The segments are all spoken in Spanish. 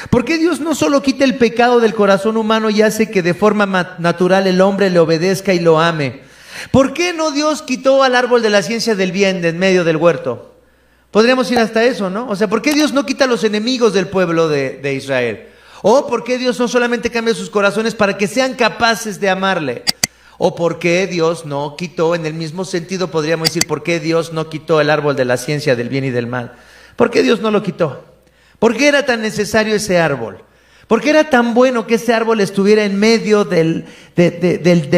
¿Por qué Dios no solo quita el pecado del corazón humano y hace que de forma natural el hombre le obedezca y lo ame? ¿Por qué no Dios quitó al árbol de la ciencia del bien de en medio del huerto? Podríamos ir hasta eso, ¿no? O sea, ¿por qué Dios no quita a los enemigos del pueblo de Israel? ¿O por qué Dios no solamente cambia sus corazones para que sean capaces de amarle? ¿O por qué Dios no quitó, en el mismo sentido podríamos decir, por qué Dios no quitó el árbol de la ciencia del bien y del mal? ¿Por qué Dios no lo quitó? ¿Por qué era tan necesario ese árbol? ¿Por qué era tan bueno que ese árbol estuviera en medio del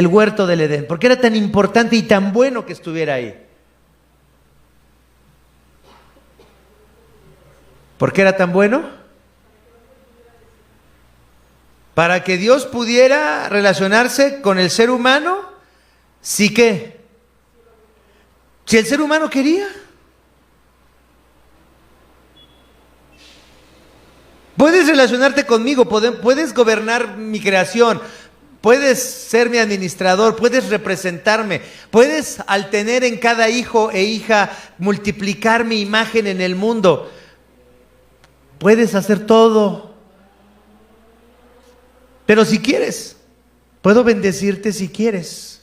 huerto del Edén? ¿Por qué era tan importante y tan bueno que estuviera ahí? ¿Por qué era tan bueno? Para que Dios pudiera relacionarse con el ser humano, ¿sí qué? Si el ser humano quería. Puedes relacionarte conmigo, puedes gobernar mi creación, puedes ser mi administrador, puedes representarme, puedes al tener en cada hijo e hija multiplicar mi imagen en el mundo. Puedes hacer todo. Pero si quieres, puedo bendecirte si quieres.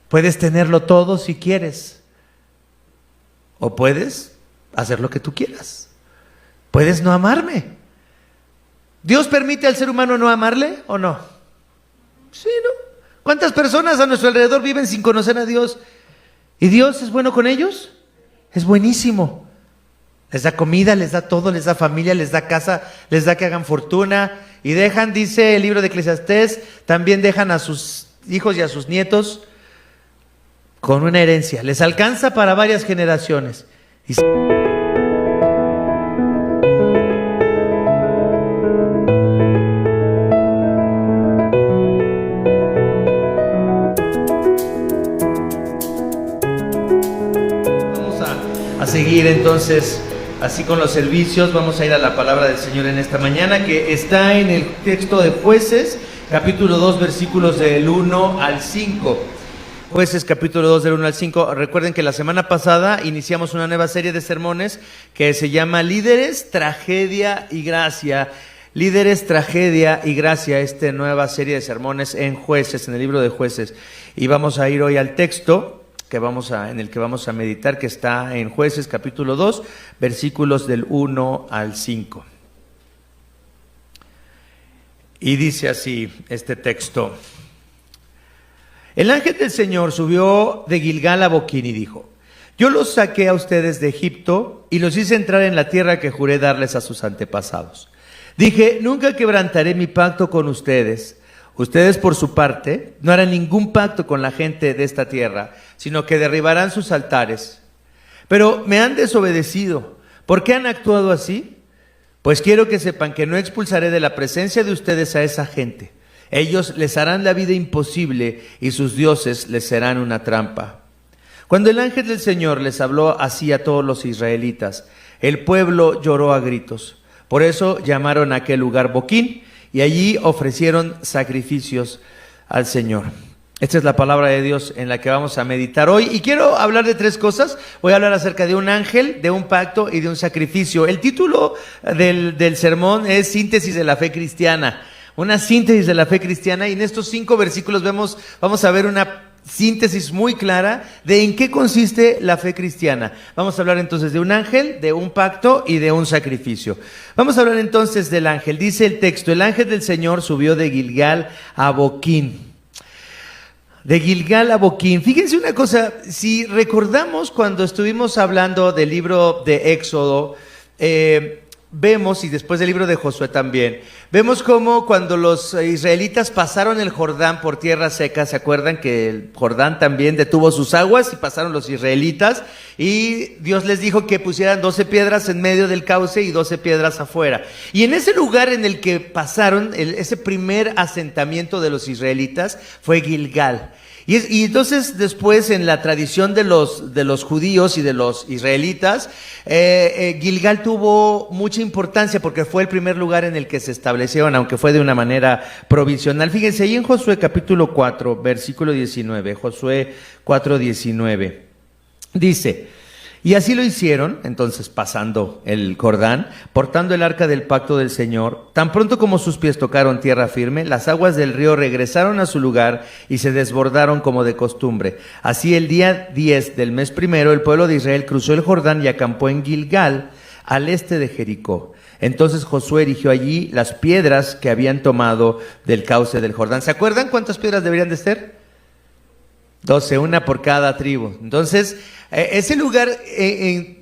Puedes tenerlo todo si quieres. O puedes hacer lo que tú quieras. Puedes no amarme. ¿Dios permite al ser humano no amarle o no? Sí, ¿no? ¿Cuántas personas a nuestro alrededor viven sin conocer a Dios? ¿Y Dios es bueno con ellos? Es buenísimo. Les da comida, les da todo, les da familia, les da casa, les da que hagan fortuna. Y dejan, dice el libro de Eclesiastés, también dejan a sus hijos y a sus nietos con una herencia. Les alcanza para varias generaciones. A seguir entonces así con los servicios. Vamos a ir a la palabra del Señor en esta mañana, que está en el texto de Jueces, capítulo 2, versículos del 1 al 5. Jueces, capítulo 2, del 1 al 5. Recuerden que la semana pasada iniciamos una nueva serie de sermones que se llama Líderes, Tragedia y Gracia. Líderes, Tragedia y Gracia, esta nueva serie de sermones en Jueces, en el libro de Jueces. Y vamos a ir hoy al texto en el que vamos a meditar, que está en Jueces capítulo 2, versículos del 1 al 5. Y dice así este texto: El ángel del Señor subió de Gilgal a Boquín y dijo: Yo los saqué a ustedes de Egipto y los hice entrar en la tierra que juré darles a sus antepasados. Dije: Nunca quebrantaré mi pacto con ustedes. Ustedes, por su parte, no harán ningún pacto con la gente de esta tierra, sino que derribarán sus altares. Pero me han desobedecido. ¿Por qué han actuado así? Pues quiero que sepan que no expulsaré de la presencia de ustedes a esa gente. Ellos les harán la vida imposible y sus dioses les serán una trampa. Cuando el ángel del Señor les habló así a todos los israelitas, el pueblo lloró a gritos. Por eso llamaron a aquel lugar Boquín, y allí ofrecieron sacrificios al Señor. Esta es la palabra de Dios en la que vamos a meditar hoy. Y quiero hablar de tres cosas. Voy a hablar acerca de un ángel, de un pacto y de un sacrificio. El título del sermón es Síntesis de la Fe Cristiana. Una síntesis de la fe cristiana. Y en estos 5 versículos vamos a ver una síntesis muy clara de en qué consiste la fe cristiana. Vamos a hablar entonces de un ángel, de un pacto y de un sacrificio. Vamos a hablar entonces del ángel. Dice el texto: el ángel del Señor subió de Gilgal a Boquín. De Gilgal a Boquín. Fíjense una cosa, si recordamos cuando estuvimos hablando del libro de Éxodo, vemos, y después del libro de Josué también, vemos cómo cuando los israelitas pasaron el Jordán por tierra seca, ¿se acuerdan que el Jordán también detuvo sus aguas y pasaron los israelitas? Y Dios les dijo que pusieran 12 piedras en medio del cauce y 12 piedras afuera. Y en ese lugar en el que pasaron, ese primer asentamiento de los israelitas fue Gilgal. Y entonces después en la tradición de los judíos y de los israelitas, Gilgal tuvo mucha importancia porque fue el primer lugar en el que se establecieron, aunque fue de una manera provisional. Fíjense ahí en Josué capítulo 4, versículo 19, Josué 4:19, dice: Y así lo hicieron, entonces pasando el Jordán, portando el arca del pacto del Señor. Tan pronto como sus pies tocaron tierra firme, las aguas del río regresaron a su lugar y se desbordaron como de costumbre. Así el día 10 del mes primero, el pueblo de Israel cruzó el Jordán y acampó en Gilgal, al este de Jericó. Entonces Josué erigió allí las piedras que habían tomado del cauce del Jordán. ¿Se acuerdan cuántas piedras deberían de ser? 12, una por cada tribu. Entonces, ese lugar en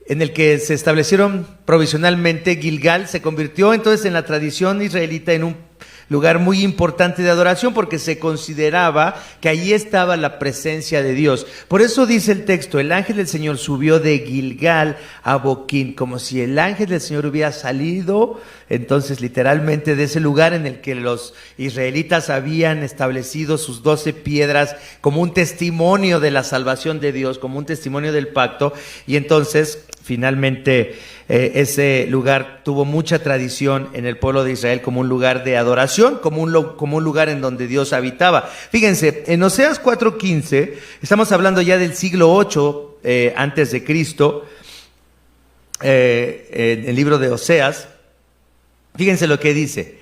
el que se establecieron provisionalmente, Gilgal, se convirtió entonces en la tradición israelita en un lugar muy importante de adoración, porque se consideraba que allí estaba la presencia de Dios. Por eso dice el texto, el ángel del Señor subió de Gilgal a Boquín, como si el ángel del Señor hubiera salido, entonces literalmente, de ese lugar en el que los israelitas habían establecido sus 12 piedras como un testimonio de la salvación de Dios, como un testimonio del pacto, y entonces finalmente ese lugar tuvo mucha tradición en el pueblo de Israel como un lugar de adoración, como un lugar en donde Dios habitaba. Fíjense, en Oseas 4:15, estamos hablando ya del siglo 8 antes de Cristo, en el libro de Oseas. Fíjense lo que dice.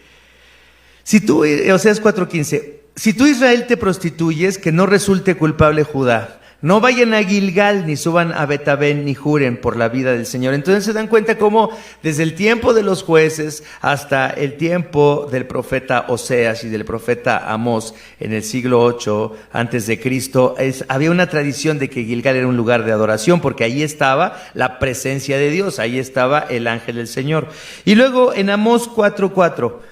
Oseas 4:15, si tú, Israel, te prostituyes, que no resulte culpable Judá. No vayan a Gilgal, ni suban a Betabén, ni juren por la vida del Señor. Entonces se dan cuenta cómo desde el tiempo de los jueces hasta el tiempo del profeta Oseas y del profeta Amós en el siglo 8 antes de Cristo, había una tradición de que Gilgal era un lugar de adoración, porque ahí estaba la presencia de Dios, ahí estaba el ángel del Señor. Y luego en Amós 4:4,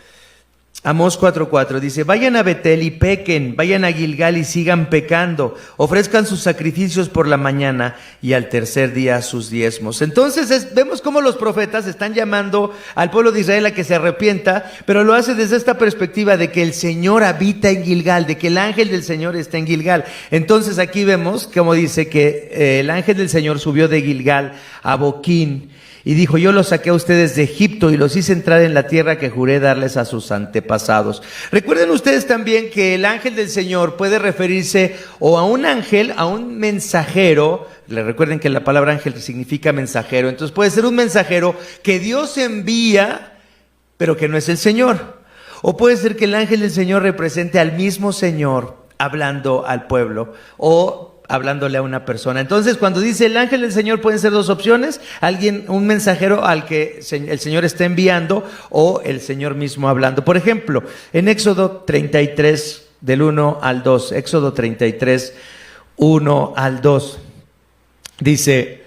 Amós 4:4 dice, vayan a Betel y pequen, vayan a Gilgal y sigan pecando, ofrezcan sus sacrificios por la mañana y al tercer día sus diezmos. Entonces vemos cómo los profetas están llamando al pueblo de Israel a que se arrepienta, pero lo hace desde esta perspectiva de que el Señor habita en Gilgal, de que el ángel del Señor está en Gilgal. Entonces aquí vemos como dice que el ángel del Señor subió de Gilgal a Boquín, y dijo, yo los saqué a ustedes de Egipto y los hice entrar en la tierra que juré darles a sus antepasados. Recuerden ustedes también que el ángel del Señor puede referirse o a un ángel, a un mensajero. Recuerden que la palabra ángel significa mensajero. Entonces puede ser un mensajero que Dios envía, pero que no es el Señor. O puede ser que el ángel del Señor represente al mismo Señor hablando al pueblo, o hablándole a una persona. Entonces, cuando dice el ángel del Señor, pueden ser dos opciones: un mensajero al que el Señor está enviando, o el Señor mismo hablando. Por ejemplo, en Éxodo 33, del 1 al 2, Éxodo 33, 1 al 2, dice,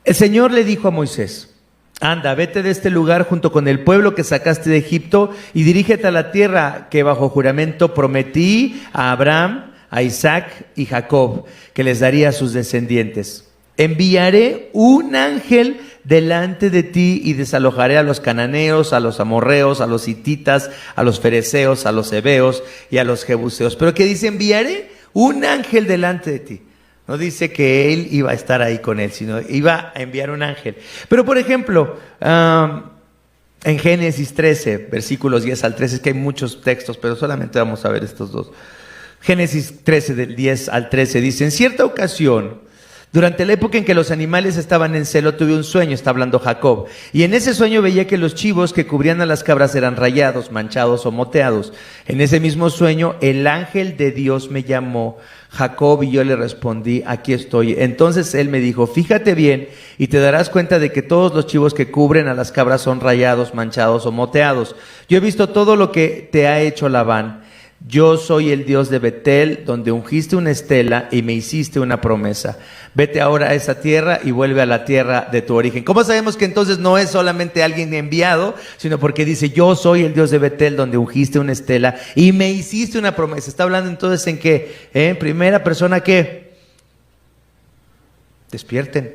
el Señor le dijo a Moisés, anda, vete de este lugar junto con el pueblo que sacaste de Egipto y dirígete a la tierra que bajo juramento prometí a Abraham, a Isaac y Jacob, que les daría a sus descendientes. Enviaré un ángel delante de ti y desalojaré a los cananeos, a los amorreos, a los hititas, a los fereceos, a los heveos y a los jebuseos. Pero ¿qué dice? Enviaré un ángel delante de ti. No dice que él iba a estar ahí con él, sino iba a enviar un ángel. Pero por ejemplo, en Génesis 13, versículos 10 al 13, es que hay muchos textos, pero solamente vamos a ver estos dos. Génesis 13, del 10 al 13, dice, en cierta ocasión, durante la época en que los animales estaban en celo, tuve un sueño, está hablando Jacob, y en ese sueño veía que los chivos que cubrían a las cabras eran rayados, manchados o moteados. En ese mismo sueño, el ángel de Dios me llamó, Jacob, y yo le respondí, aquí estoy. Entonces él me dijo, fíjate bien y te darás cuenta de que todos los chivos que cubren a las cabras son rayados, manchados o moteados. Yo he visto todo lo que te ha hecho Labán. Yo soy el Dios de Betel, donde ungiste una estela y me hiciste una promesa. Vete ahora a esa tierra y vuelve a la tierra de tu origen. ¿Cómo sabemos que entonces no es solamente alguien enviado, sino porque dice, yo soy el Dios de Betel, donde ungiste una estela y me hiciste una promesa? Está hablando entonces en qué, en primera persona, ¿qué? Despierten.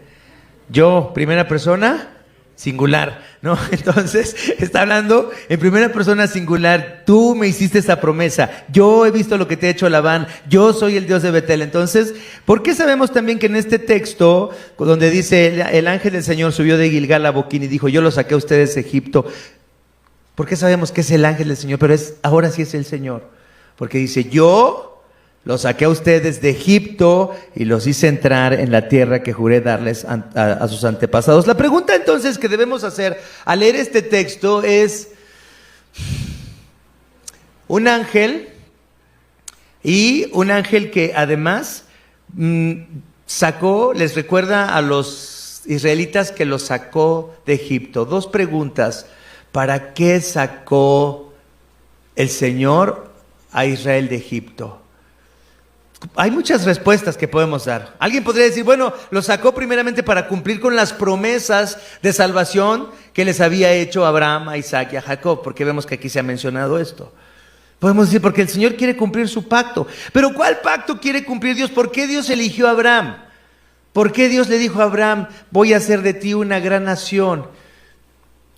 Yo, primera persona singular, ¿no? Entonces está hablando en primera persona singular. Tú me hiciste esa promesa, yo he visto lo que te ha hecho Labán, yo soy el Dios de Betel. Entonces, ¿por qué sabemos también que en este texto donde dice el ángel del Señor subió de Gilgal a Boquín y dijo, yo los saqué a ustedes de Egipto? ¿Por qué sabemos que es el ángel del Señor? Pero ahora sí es el Señor, porque dice, yo Los saqué a ustedes de Egipto y los hice entrar en la tierra que juré darles a sus antepasados. La pregunta entonces que debemos hacer al leer este texto es: un ángel, y un ángel que además les recuerda a los israelitas que los sacó de Egipto. Dos preguntas: ¿para qué sacó el Señor a Israel de Egipto? Hay muchas respuestas que podemos dar. Alguien podría decir, bueno, los sacó primeramente para cumplir con las promesas de salvación que les había hecho a Abraham, a Isaac y a Jacob, porque vemos que aquí se ha mencionado esto. Podemos decir, porque el Señor quiere cumplir su pacto. Pero ¿cuál pacto quiere cumplir Dios? ¿Por qué Dios eligió a Abraham? ¿Por qué Dios le dijo a Abraham, voy a hacer de ti una gran nación?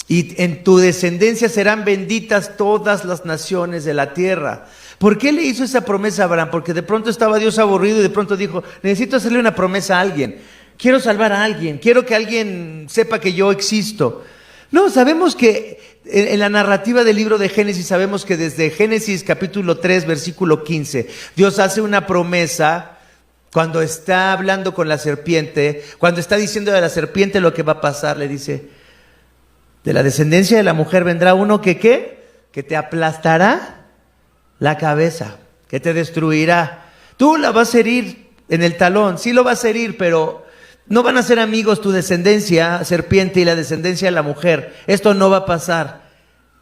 Y en tu descendencia serán benditas todas las naciones de la tierra. ¿Por qué le hizo esa promesa a Abraham? Porque de pronto estaba Dios aburrido y de pronto dijo, necesito hacerle una promesa a alguien. Quiero salvar a alguien. Quiero que alguien sepa que yo existo. No, sabemos que en la narrativa del libro de Génesis, sabemos que desde Génesis capítulo 3, versículo 15, Dios hace una promesa cuando está hablando con la serpiente, cuando está diciendo a la serpiente lo que va a pasar. Le dice, de la descendencia de la mujer vendrá uno que ¿qué? Que te aplastará la cabeza, que te destruirá. Tú la vas a herir en el talón, sí lo vas a herir, pero no van a ser amigos tu descendencia, serpiente, y la descendencia de la mujer. Esto no va a pasar.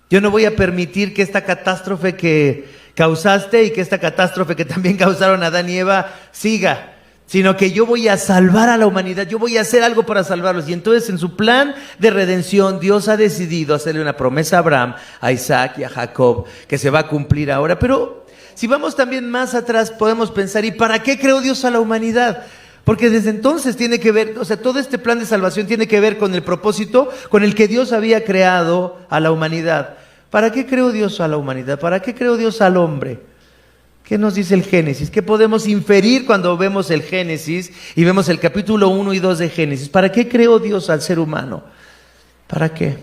Yo no voy a permitir que esta catástrofe que causaste y que esta catástrofe que también causaron Adán y Eva siga, sino que yo voy a salvar a la humanidad, yo voy a hacer algo para salvarlos. Y entonces en su plan de redención, Dios ha decidido hacerle una promesa a Abraham, a Isaac y a Jacob, que se va a cumplir ahora. Pero si vamos también más atrás, podemos pensar, ¿y para qué creó Dios a la humanidad? Porque desde entonces tiene que ver, todo este plan de salvación tiene que ver con el propósito con el que Dios había creado a la humanidad. ¿Para qué creó Dios a la humanidad? ¿Para qué creó Dios al hombre? ¿Qué nos dice el Génesis? ¿Qué podemos inferir cuando vemos el Génesis y vemos el capítulo 1 y 2 de Génesis? ¿Para qué creó Dios al ser humano? ¿Para qué?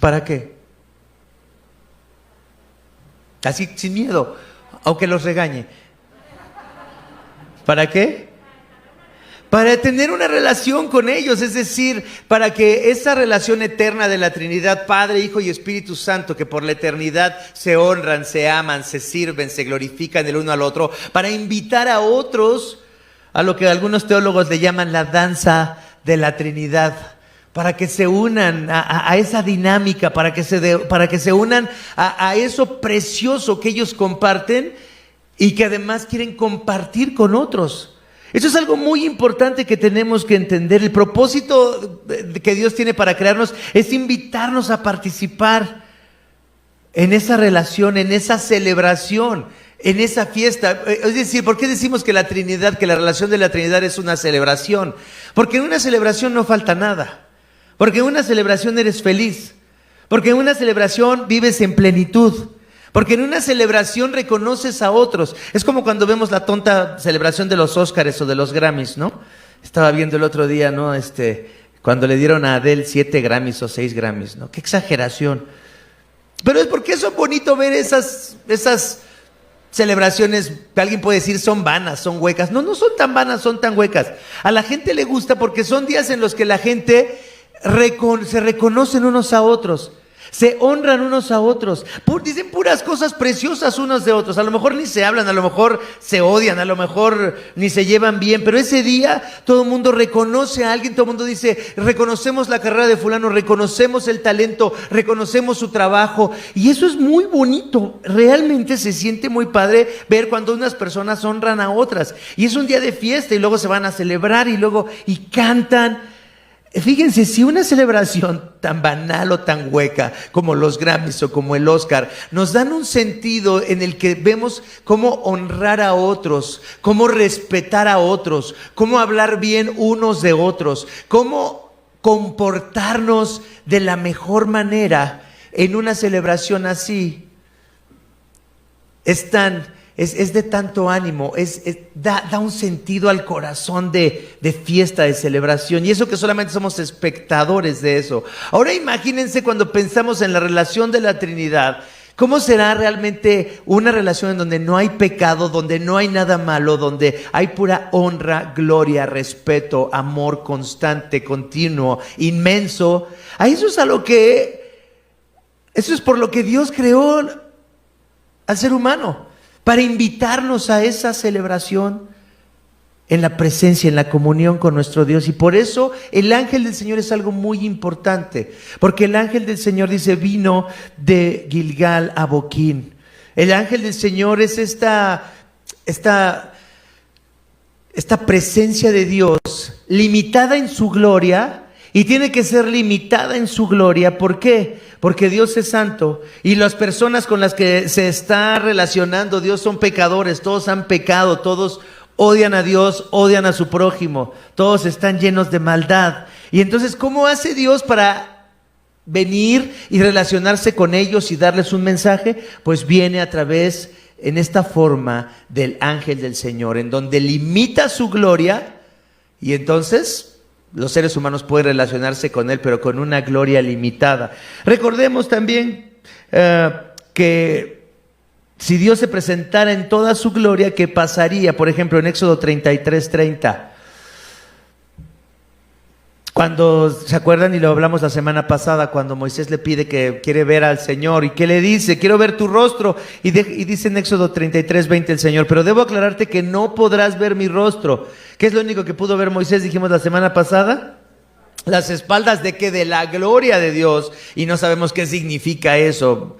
¿Para qué? Así, sin miedo, aunque los regañe. ¿Para qué? Para tener una relación con ellos, es decir, para que esa relación eterna de la Trinidad, Padre, Hijo y Espíritu Santo, que por la eternidad se honran, se aman, se sirven, se glorifican el uno al otro, para invitar a otros a lo que algunos teólogos le llaman la danza de la Trinidad, para que se unan a esa dinámica, para que se unan a eso precioso que ellos comparten y que además quieren compartir con otros. Eso es algo muy importante que tenemos que entender. El propósito que Dios tiene para crearnos es invitarnos a participar en esa relación, en esa celebración, en esa fiesta. Es decir, ¿por qué decimos que la Trinidad, que la relación de la Trinidad es una celebración? Porque en una celebración no falta nada. Porque en una celebración eres feliz. Porque en una celebración vives en plenitud. Porque en una celebración reconoces a otros. Es como cuando vemos la tonta celebración de los Óscares o de los Grammys, ¿no? Estaba viendo el otro día, ¿no? Cuando le dieron a Adele 7 Grammys o 6 Grammys, ¿no? ¡Qué exageración! Pero es porque eso es bonito ver esas celebraciones que alguien puede decir son vanas, son huecas. No, no son tan vanas, son tan huecas. A la gente le gusta porque son días en los que la gente se reconocen unos a otros. Se honran unos a otros, dicen puras cosas preciosas unos de otros. A lo mejor ni se hablan, a lo mejor se odian, a lo mejor ni se llevan bien, pero ese día todo el mundo reconoce a alguien, todo el mundo dice, reconocemos la carrera de fulano, reconocemos el talento, reconocemos su trabajo, y eso es muy bonito. Realmente se siente muy padre ver cuando unas personas honran a otras, y es un día de fiesta y luego se van a celebrar y cantan. Fíjense, si una celebración tan banal o tan hueca como los Grammys o como el Oscar nos dan un sentido en el que vemos cómo honrar a otros, cómo respetar a otros, cómo hablar bien unos de otros, cómo comportarnos de la mejor manera en una celebración así, es de tanto ánimo, da un sentido al corazón de fiesta, de celebración, y eso que solamente somos espectadores de eso. Ahora imagínense cuando pensamos en la relación de la Trinidad, ¿Cómo será realmente una relación en donde no hay pecado, donde no hay nada malo, donde hay pura honra, gloria, respeto, amor constante, continuo, inmenso? A eso es eso es por lo que Dios creó al ser humano, para invitarnos a esa celebración en la presencia, en la comunión con nuestro Dios. Y por eso el ángel del Señor es algo muy importante, porque el ángel del Señor dice, vino de Gilgal a Boquín. El ángel del Señor es esta presencia de Dios limitada en su gloria, y tiene que ser limitada en su gloria. ¿Por qué? Porque Dios es santo y las personas con las que se está relacionando Dios son pecadores, todos han pecado, todos odian a Dios, odian a su prójimo, todos están llenos de maldad. Y entonces, ¿cómo hace Dios para venir y relacionarse con ellos y darles un mensaje? Pues viene a través, en esta forma, del ángel del Señor, en donde limita su gloria, y entonces los seres humanos pueden relacionarse con Él, pero con una gloria limitada. Recordemos también que si Dios se presentara en toda su gloria, ¿qué pasaría? Por ejemplo, en Éxodo 33:30. Cuando, ¿se acuerdan? Y lo hablamos la semana pasada, cuando Moisés le pide que quiere ver al Señor. ¿Y qué le dice? Quiero ver tu rostro. Y dice en Éxodo 33:20 el Señor, pero debo aclararte que no podrás ver mi rostro. ¿Qué es lo único que pudo ver Moisés? Dijimos la semana pasada. Las espaldas de qué? De la gloria de Dios. Y no sabemos qué significa eso.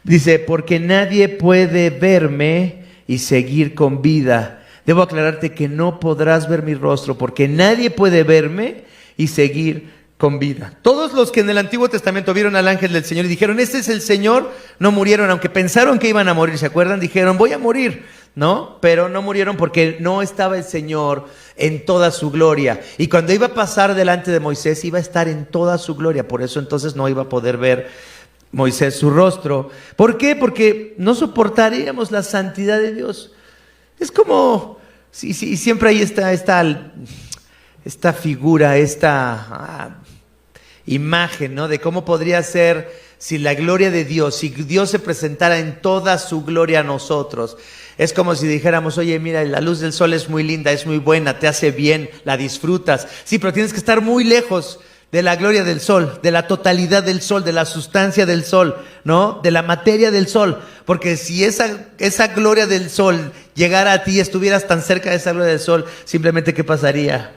Dice, porque nadie puede verme y seguir con vida. Debo aclararte que no podrás ver mi rostro, porque nadie puede verme y seguir con vida. Todos los que en el Antiguo Testamento vieron al ángel del Señor y dijeron, este es el Señor, no murieron, aunque pensaron que iban a morir, ¿se acuerdan? Dijeron, voy a morir, ¿no? Pero no murieron porque no estaba el Señor en toda su gloria. Y cuando iba a pasar delante de Moisés, iba a estar en toda su gloria. Por eso entonces no iba a poder ver Moisés su rostro. ¿Por qué? Porque no soportaríamos la santidad de Dios. Es como, sí, siempre ahí está esta figura, esta imagen, ¿no? De cómo podría ser si la gloria de Dios, si Dios se presentara en toda su gloria a nosotros. Es como si dijéramos, oye, mira, la luz del sol es muy linda, es muy buena, te hace bien, la disfrutas. Sí, pero tienes que estar muy lejos de la gloria del sol, de la totalidad del sol, de la sustancia del sol, ¿no? De la materia del sol. Porque si esa gloria del sol llegara a ti, estuvieras tan cerca de esa gloria del sol, simplemente ¿qué pasaría?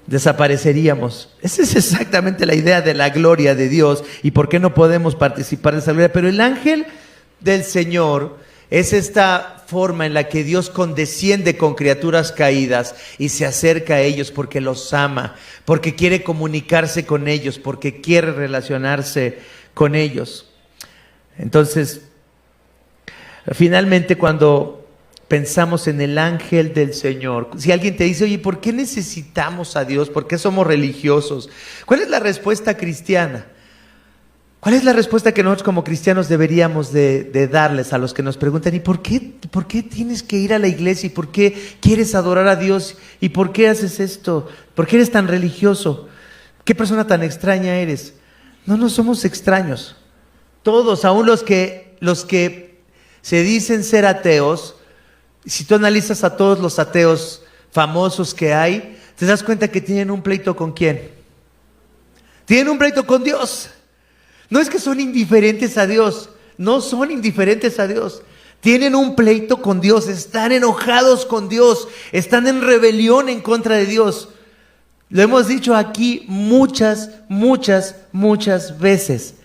Desapareceríamos. Esa es exactamente la idea de la gloria de Dios y por qué no podemos participar de esa gloria. Pero el ángel del Señor es esta forma en la que Dios condesciende con criaturas caídas y se acerca a ellos porque los ama, porque quiere comunicarse con ellos, porque quiere relacionarse con ellos. Entonces, finalmente, cuando pensamos en el ángel del Señor, si alguien te dice, oye, ¿por qué necesitamos a Dios? ¿Por qué somos religiosos? ¿Cuál es la respuesta cristiana? ¿Cuál es la respuesta que nosotros como cristianos deberíamos de darles a los que nos preguntan, ¿y por qué tienes que ir a la iglesia? ¿Y por qué quieres adorar a Dios? ¿Y por qué haces esto? ¿Por qué eres tan religioso? ¿Qué persona tan extraña eres? No somos extraños. Todos, aún los que se dicen ser ateos, si tú analizas a todos los ateos famosos que hay, te das cuenta que tienen un pleito ¿con quién? Tienen un pleito con Dios. No es que son indiferentes a Dios, no son indiferentes a Dios. Tienen un pleito con Dios, están enojados con Dios, están en rebelión en contra de Dios. Lo hemos dicho aquí muchas veces.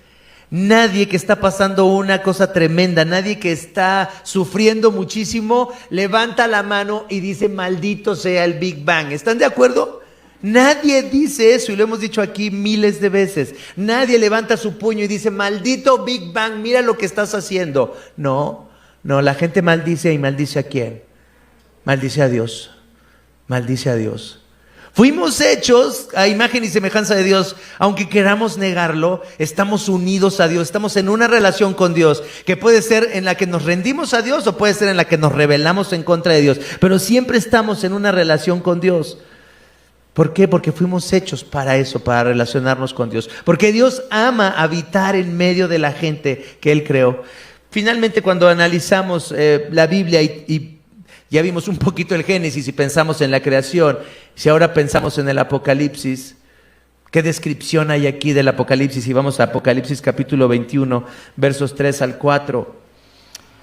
Nadie que está pasando una cosa tremenda, nadie que está sufriendo muchísimo, levanta la mano y dice, maldito sea el Big Bang. ¿Están de acuerdo? Nadie dice eso y lo hemos dicho aquí miles de veces. Nadie levanta su puño y dice, maldito Big Bang, mira lo que estás haciendo. No, la gente maldice. ¿Y maldice a quién? Maldice a Dios. Maldice a Dios. Fuimos hechos a imagen y semejanza de Dios. Aunque queramos negarlo, estamos unidos a Dios. Estamos en una relación con Dios, que puede ser en la que nos rendimos a Dios o puede ser en la que nos rebelamos en contra de Dios. Pero siempre estamos en una relación con Dios. ¿Por qué? Porque fuimos hechos para eso, para relacionarnos con Dios. Porque Dios ama habitar en medio de la gente que Él creó. Finalmente, cuando analizamos la Biblia y ya vimos un poquito el Génesis y pensamos en la creación, si ahora pensamos en el Apocalipsis, ¿qué descripción hay aquí del Apocalipsis? Y vamos a Apocalipsis capítulo 21, versos 3 al 4.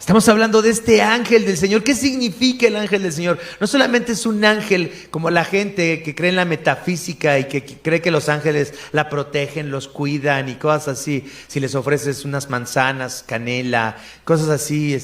Estamos hablando de este ángel del Señor. ¿Qué significa el ángel del Señor? No solamente es un ángel como la gente que cree en la metafísica y que cree que los ángeles la protegen, los cuidan y cosas así. Si les ofreces unas manzanas, canela, cosas así,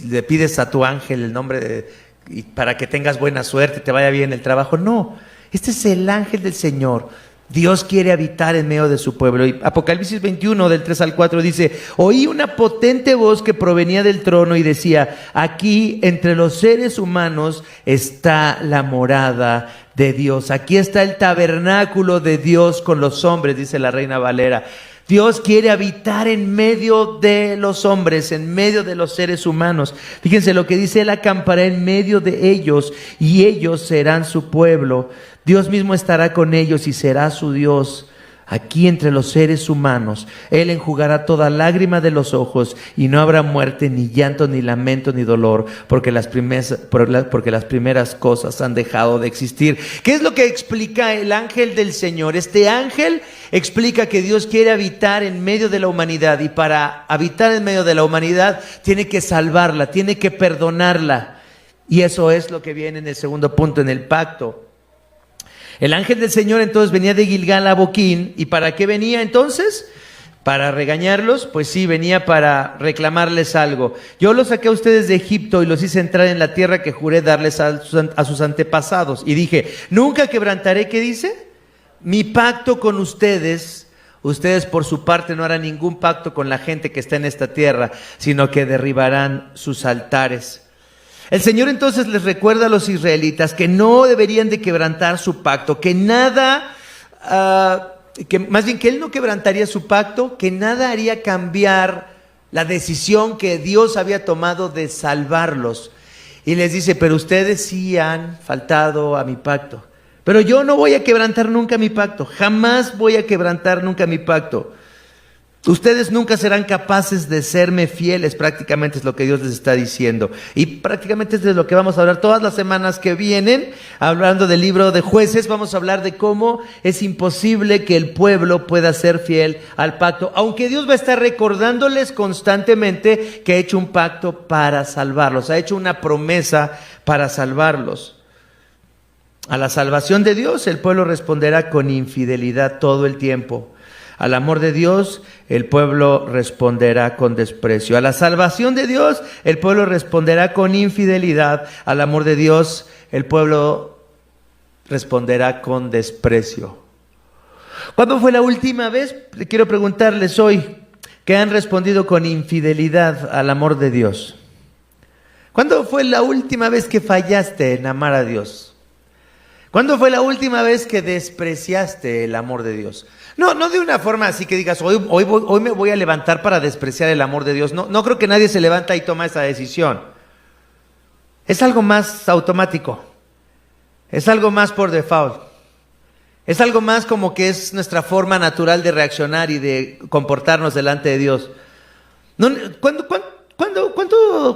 le pides a tu ángel el nombre y para que tengas buena suerte, te vaya bien el trabajo. No, este es el ángel del Señor. Dios quiere habitar en medio de su pueblo. Y Apocalipsis 21, del 3 al 4 dice: oí una potente voz que provenía del trono y decía: aquí entre los seres humanos está la morada de Dios. Aquí está el tabernáculo de Dios con los hombres, dice la Reina Valera. Dios quiere habitar en medio de los hombres, en medio de los seres humanos. Fíjense lo que dice: Él acampará en medio de ellos y ellos serán su pueblo. Dios mismo estará con ellos y será su Dios. Aquí entre los seres humanos, Él enjugará toda lágrima de los ojos y no habrá muerte, ni llanto, ni lamento, ni dolor, porque las primeras cosas han dejado de existir. ¿Qué es lo que explica el ángel del Señor? Este ángel explica que Dios quiere habitar en medio de la humanidad, y para habitar en medio de la humanidad tiene que salvarla, tiene que perdonarla. Y eso es lo que viene en el segundo punto, en el pacto. El ángel del Señor entonces venía de Gilgal a Boquín. ¿Y para qué venía entonces? ¿Para regañarlos? Pues sí, venía para reclamarles algo. Yo los saqué a ustedes de Egipto y los hice entrar en la tierra que juré darles a sus antepasados. Y dije: nunca quebrantaré, ¿qué dice? Mi pacto con ustedes. Ustedes por su parte no harán ningún pacto con la gente que está en esta tierra, sino que derribarán sus altares. El Señor entonces les recuerda a los israelitas que no deberían de quebrantar su pacto, que nada, más bien que Él no quebrantaría su pacto, que nada haría cambiar la decisión que Dios había tomado de salvarlos. Y les dice: pero ustedes sí han faltado a mi pacto. Pero yo no voy a quebrantar nunca mi pacto, jamás voy a quebrantar nunca mi pacto. Ustedes nunca serán capaces de serme fieles, prácticamente es lo que Dios les está diciendo. Y prácticamente es de lo que vamos a hablar todas las semanas que vienen, hablando del libro de Jueces. Vamos a hablar de cómo es imposible que el pueblo pueda ser fiel al pacto, aunque Dios va a estar recordándoles constantemente que ha hecho un pacto para salvarlos, ha hecho una promesa para salvarlos. A la salvación de Dios, el pueblo responderá con infidelidad todo el tiempo. Al amor de Dios, el pueblo responderá con desprecio. A la salvación de Dios, el pueblo responderá con infidelidad. Al amor de Dios, el pueblo responderá con desprecio. ¿Cuándo fue la última vez? Quiero preguntarles hoy, que han respondido con infidelidad al amor de Dios. ¿Cuándo fue la última vez que fallaste en amar a Dios? ¿Cuándo fue la última vez que despreciaste el amor de Dios? No de una forma así que digas: hoy me voy a levantar para despreciar el amor de Dios. No creo que nadie se levanta y toma esa decisión. Es algo más automático. Es algo más por default. Es algo más como que es nuestra forma natural de reaccionar y de comportarnos delante de Dios.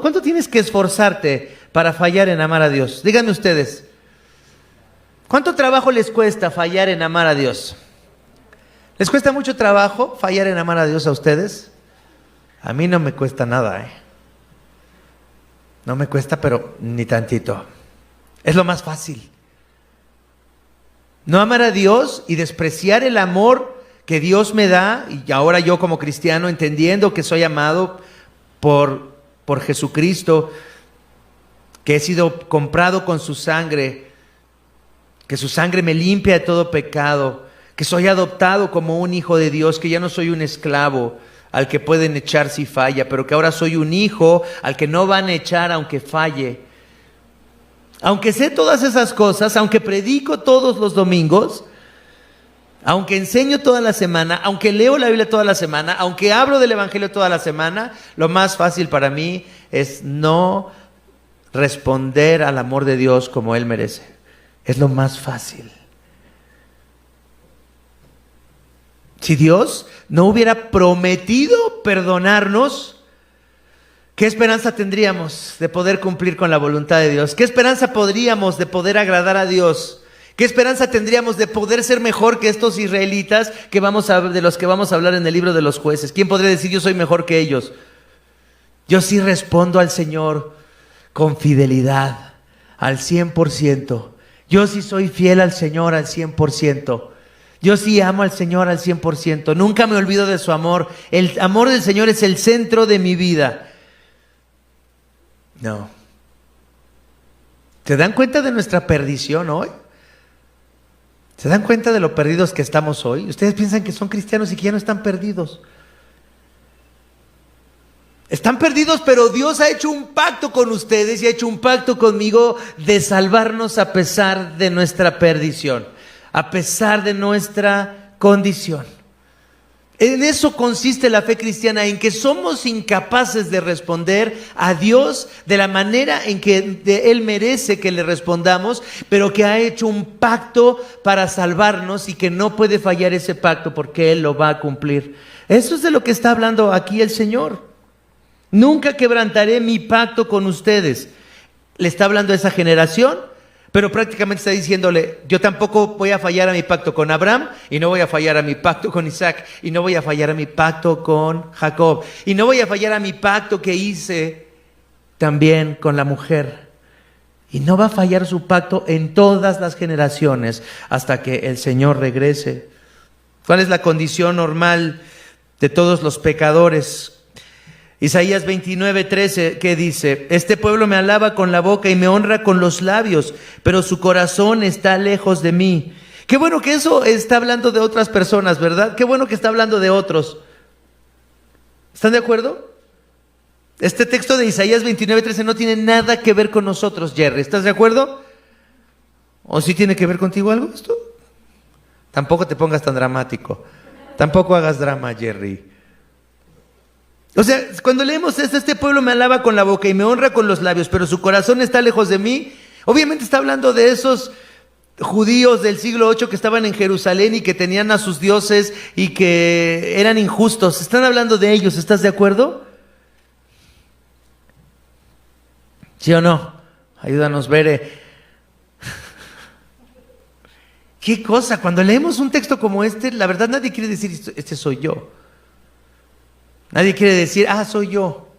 ¿Cuánto tienes que esforzarte para fallar en amar a Dios? Díganme ustedes. ¿Cuánto trabajo les cuesta fallar en amar a Dios? ¿Les cuesta mucho trabajo fallar en amar a Dios a ustedes? A mí no me cuesta nada, No me cuesta, pero ni tantito. Es lo más fácil. No amar a Dios y despreciar el amor que Dios me da, y ahora yo como cristiano, entendiendo que soy amado por Jesucristo, que he sido comprado con su sangre, que su sangre me limpia de todo pecado, que soy adoptado como un hijo de Dios, que ya no soy un esclavo al que pueden echar si falla, pero que ahora soy un hijo al que no van a echar aunque falle. Aunque sé todas esas cosas, aunque predico todos los domingos, aunque enseño toda la semana, aunque leo la Biblia toda la semana, aunque hablo del Evangelio toda la semana, lo más fácil para mí es no responder al amor de Dios como Él merece. Es lo más fácil. Si Dios no hubiera prometido perdonarnos, ¿qué esperanza tendríamos de poder cumplir con la voluntad de Dios? ¿Qué esperanza podríamos de poder agradar a Dios? ¿Qué esperanza tendríamos de poder ser mejor que estos israelitas de los que vamos a hablar en el libro de los Jueces? ¿Quién podría decir yo soy mejor que ellos? Yo sí respondo al Señor con fidelidad, al 100%. Yo sí soy fiel al Señor al 100%. Yo sí amo al Señor al 100%. Nunca me olvido de su amor. El amor del Señor es el centro de mi vida. No. ¿Se dan cuenta de nuestra perdición hoy? ¿Se dan cuenta de lo perdidos que estamos hoy? Ustedes piensan que son cristianos y que ya no están perdidos. Están perdidos, pero Dios ha hecho un pacto con ustedes y ha hecho un pacto conmigo de salvarnos a pesar de nuestra perdición, a pesar de nuestra condición. En eso consiste la fe cristiana, en que somos incapaces de responder a Dios de la manera en que Él merece que le respondamos, pero que ha hecho un pacto para salvarnos y que no puede fallar ese pacto porque Él lo va a cumplir. Eso es de lo que está hablando aquí el Señor. Nunca quebrantaré mi pacto con ustedes. Le está hablando a esa generación, pero prácticamente está diciéndole, yo tampoco voy a fallar a mi pacto con Abraham, y no voy a fallar a mi pacto con Isaac, y no voy a fallar a mi pacto con Jacob, y no voy a fallar a mi pacto que hice también con la mujer. Y no va a fallar su pacto en todas las generaciones hasta que el Señor regrese. ¿Cuál es la condición normal de todos los pecadores? Isaías 29:13, ¿qué dice? Este pueblo me alaba con la boca y me honra con los labios, pero su corazón está lejos de mí. Qué bueno que eso está hablando de otras personas, ¿verdad? Qué bueno que está hablando de otros. ¿Están de acuerdo? Este texto de Isaías 29:13 no tiene nada que ver con nosotros, Jerry. ¿Estás de acuerdo? ¿O sí tiene que ver contigo algo esto? Tampoco te pongas tan dramático. Tampoco hagas drama, Jerry. O sea, cuando leemos esto, este pueblo me alaba con la boca y me honra con los labios, pero su corazón está lejos de mí. Obviamente está hablando de esos judíos del siglo 8 que estaban en Jerusalén y que tenían a sus dioses y que eran injustos. Están hablando de ellos, ¿estás de acuerdo? ¿Sí o no? Ayúdanos, Bere. ¿Qué cosa? Cuando leemos un texto como este, la verdad nadie quiere decir, este soy yo. Nadie quiere decir, soy yo.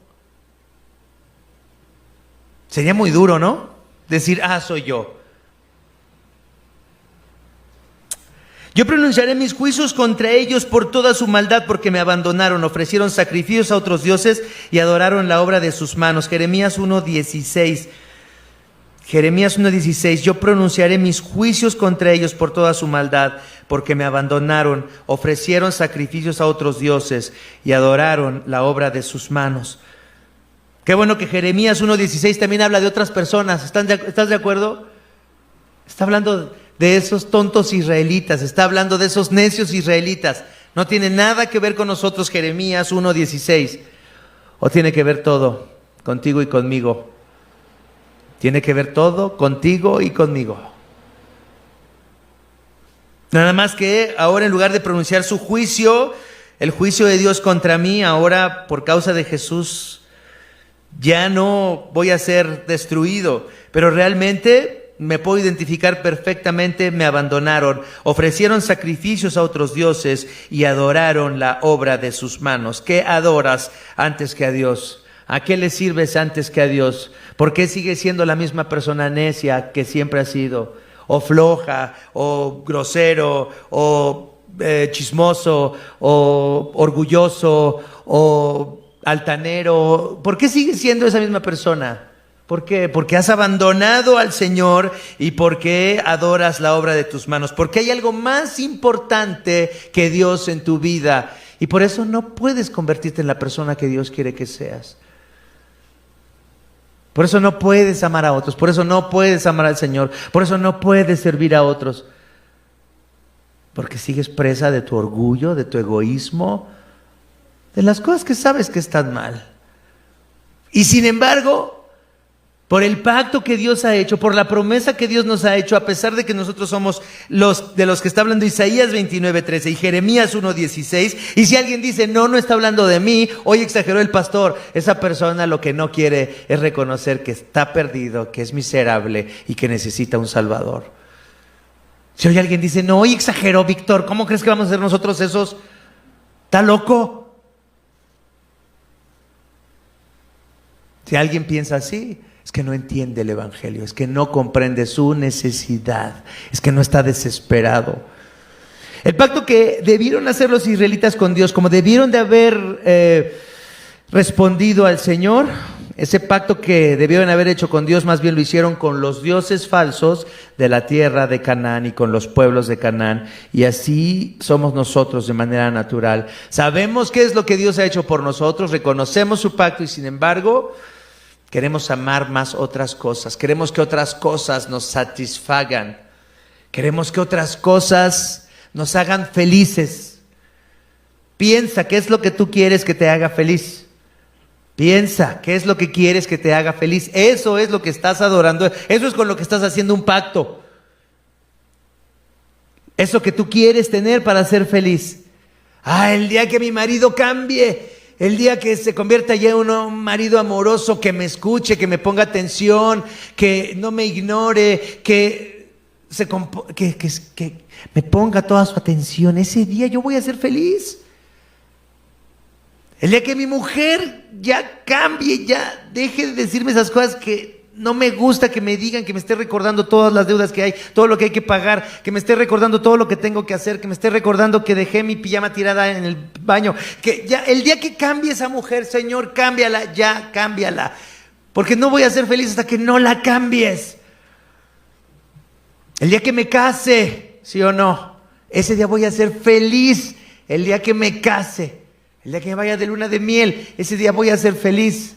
Sería muy duro, ¿no? Decir, soy yo. Yo pronunciaré mis juicios contra ellos por toda su maldad, porque me abandonaron, ofrecieron sacrificios a otros dioses y adoraron la obra de sus manos. Jeremías 1:16. Jeremías 1:16, yo pronunciaré mis juicios contra ellos por toda su maldad, porque me abandonaron, ofrecieron sacrificios a otros dioses y adoraron la obra de sus manos. Qué bueno que Jeremías 1:16 también habla de otras personas. ¿Estás de acuerdo? Está hablando de esos tontos israelitas, está hablando de esos necios israelitas. No tiene nada que ver con nosotros Jeremías 1:16. ¿O tiene que ver todo contigo y conmigo? Tiene que ver todo contigo y conmigo. Nada más que ahora, en lugar de pronunciar su juicio, el juicio de Dios contra mí, ahora por causa de Jesús ya no voy a ser destruido, pero realmente me puedo identificar perfectamente. Me abandonaron, ofrecieron sacrificios a otros dioses y adoraron la obra de sus manos. ¿Qué adoras antes que a Dios? ¿A qué le sirves antes que a Dios? ¿Por qué sigues siendo la misma persona necia que siempre has sido? O floja, o grosero, o chismoso, o orgulloso, o altanero. ¿Por qué sigues siendo esa misma persona? ¿Por qué? Porque has abandonado al Señor y porque adoras la obra de tus manos. Porque hay algo más importante que Dios en tu vida. Y por eso no puedes convertirte en la persona que Dios quiere que seas. Por eso no puedes amar a otros, por eso no puedes amar al Señor, por eso no puedes servir a otros. Porque sigues presa de tu orgullo, de tu egoísmo, de las cosas que sabes que están mal. Y sin embargo, por el pacto que Dios ha hecho, por la promesa que Dios nos ha hecho, a pesar de que nosotros somos de los que está hablando Isaías 29:13 y Jeremías 1:16. Y si alguien dice, no está hablando de mí, hoy exageró el pastor, esa persona lo que no quiere es reconocer que está perdido, que es miserable y que necesita un Salvador. Si hoy alguien dice, no, hoy exageró Víctor, ¿cómo crees que vamos a ser nosotros esos? ¿Está loco? Si alguien piensa así, es que no entiende el Evangelio, es que no comprende su necesidad, es que no está desesperado. El pacto que debieron hacer los israelitas con Dios, como debieron de haber respondido al Señor, ese pacto que debieron haber hecho con Dios, más bien lo hicieron con los dioses falsos de la tierra de Canaán y con los pueblos de Canaán. Y así somos nosotros de manera natural. Sabemos qué es lo que Dios ha hecho por nosotros, reconocemos su pacto y sin embargo queremos amar más otras cosas. Queremos que otras cosas nos satisfagan. Queremos que otras cosas nos hagan felices. Piensa qué es lo que tú quieres que te haga feliz. Piensa qué es lo que quieres que te haga feliz. Eso es lo que estás adorando. Eso es con lo que estás haciendo un pacto. Eso que tú quieres tener para ser feliz. El día que mi marido cambie. El día que se convierta ya en un marido amoroso, que me escuche, que me ponga atención, que no me ignore, que me ponga toda su atención. Ese día yo voy a ser feliz. El día que mi mujer ya cambie, ya deje de decirme esas cosas que no me gusta que me digan, que me esté recordando todas las deudas que hay, todo lo que hay que pagar, que me esté recordando todo lo que tengo que hacer, que me esté recordando que dejé mi pijama tirada en el baño, que ya el día que cambie esa mujer, Señor, cámbiala, ya cámbiala, porque no voy a ser feliz hasta que no la cambies. El día que me case, ¿sí o no? Ese día voy a ser feliz. El día que me case, el día que me vaya de luna de miel, ese día voy a ser feliz.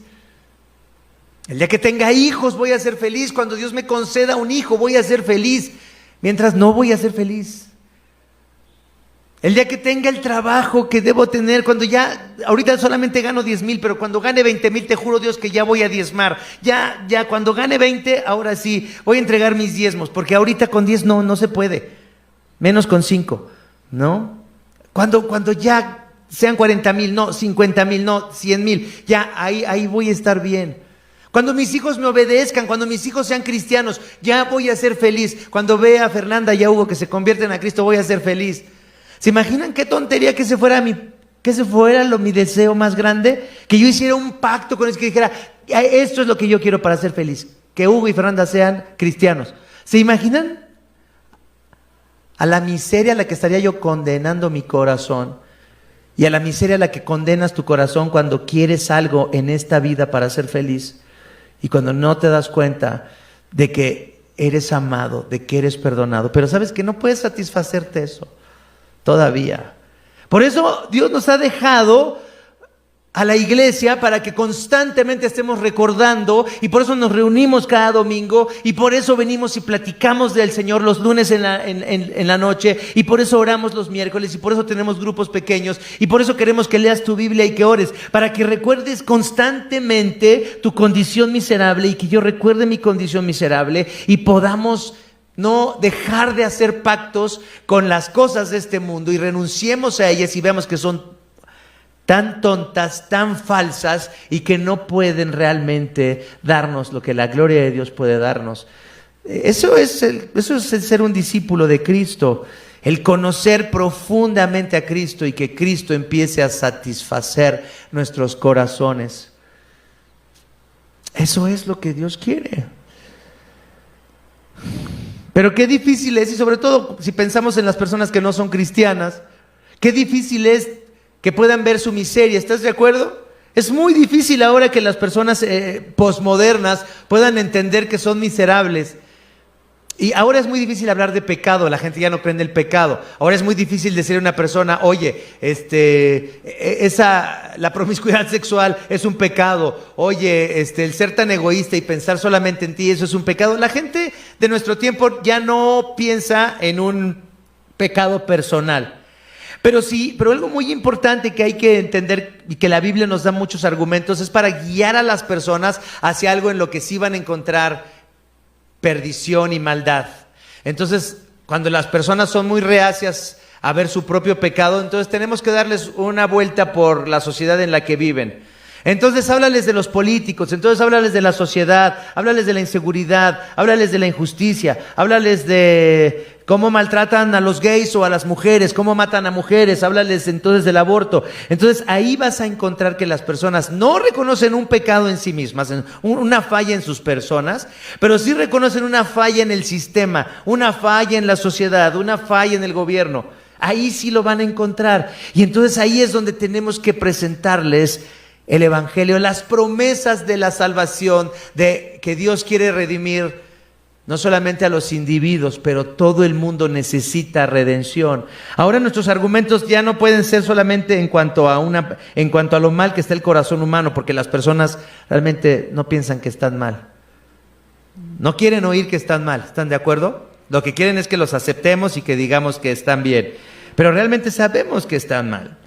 El día que tenga hijos voy a ser feliz. Cuando Dios me conceda un hijo voy a ser feliz. Mientras no voy a ser feliz. El día que tenga el trabajo que debo tener, cuando ya, ahorita solamente gano 10,000, pero cuando gane 20,000, te juro Dios que ya voy a diezmar. Ya, cuando gane 20, ahora sí, voy a entregar mis diezmos, porque ahorita con 10 no se puede. Menos con 5, ¿no? Cuando ya sean 40,000, no, 50,000, no, 100,000, ya ahí voy a estar bien. Cuando mis hijos me obedezcan, cuando mis hijos sean cristianos, ya voy a ser feliz. Cuando vea a Fernanda y a Hugo que se convierten a Cristo, voy a ser feliz. ¿Se imaginan qué tontería que ese fuera mi deseo más grande? Que yo hiciera un pacto con ellos, que dijera, esto es lo que yo quiero para ser feliz. Que Hugo y Fernanda sean cristianos. ¿Se imaginan? A la miseria a la que estaría yo condenando mi corazón. Y a la miseria a la que condenas tu corazón cuando quieres algo en esta vida para ser feliz. Y cuando no te das cuenta de que eres amado, de que eres perdonado. Pero sabes que no puedes satisfacerte eso todavía. Por eso Dios nos ha dejado a la iglesia para que constantemente estemos recordando, y por eso nos reunimos cada domingo, y por eso venimos y platicamos del Señor los lunes en la noche, y por eso oramos los miércoles, y por eso tenemos grupos pequeños, y por eso queremos que leas tu Biblia y que ores, para que recuerdes constantemente tu condición miserable y que yo recuerde mi condición miserable y podamos no dejar de hacer pactos con las cosas de este mundo y renunciemos a ellas y veamos que son tan tontas, tan falsas y que no pueden realmente darnos lo que la gloria de Dios puede darnos. Eso es el ser un discípulo de Cristo, el conocer profundamente a Cristo y que Cristo empiece a satisfacer nuestros corazones. Eso es lo que Dios quiere. Pero qué difícil es, y sobre todo si pensamos en las personas que no son cristianas, qué difícil es que puedan ver su miseria. ¿Estás de acuerdo? Es muy difícil ahora que las personas posmodernas puedan entender que son miserables. Y ahora es muy difícil hablar de pecado, la gente ya no cree en el pecado. Ahora es muy difícil decirle a una persona, oye, la promiscuidad sexual es un pecado. Oye, el ser tan egoísta y pensar solamente en ti, eso es un pecado. La gente de nuestro tiempo ya no piensa en un pecado personal. Pero algo muy importante que hay que entender y que la Biblia nos da muchos argumentos es para guiar a las personas hacia algo en lo que sí van a encontrar perdición y maldad. Entonces, cuando las personas son muy reacias a ver su propio pecado, entonces tenemos que darles una vuelta por la sociedad en la que viven. Entonces háblales de los políticos, entonces háblales de la sociedad, háblales de la inseguridad, háblales de la injusticia, háblales de cómo maltratan a los gays o a las mujeres, cómo matan a mujeres, háblales entonces del aborto. Entonces ahí vas a encontrar que las personas no reconocen un pecado en sí mismas, una falla en sus personas, pero sí reconocen una falla en el sistema, una falla en la sociedad, una falla en el gobierno. Ahí sí lo van a encontrar. Y entonces ahí es donde tenemos que presentarles el evangelio, las promesas de la salvación, de que Dios quiere redimir no solamente a los individuos, pero todo el mundo necesita redención. Ahora nuestros argumentos ya no pueden ser solamente en cuanto a lo mal que está el corazón humano, porque las personas realmente no piensan que están mal. No quieren oír que están mal, ¿están de acuerdo? Lo que quieren es que los aceptemos y que digamos que están bien, pero realmente sabemos que están mal.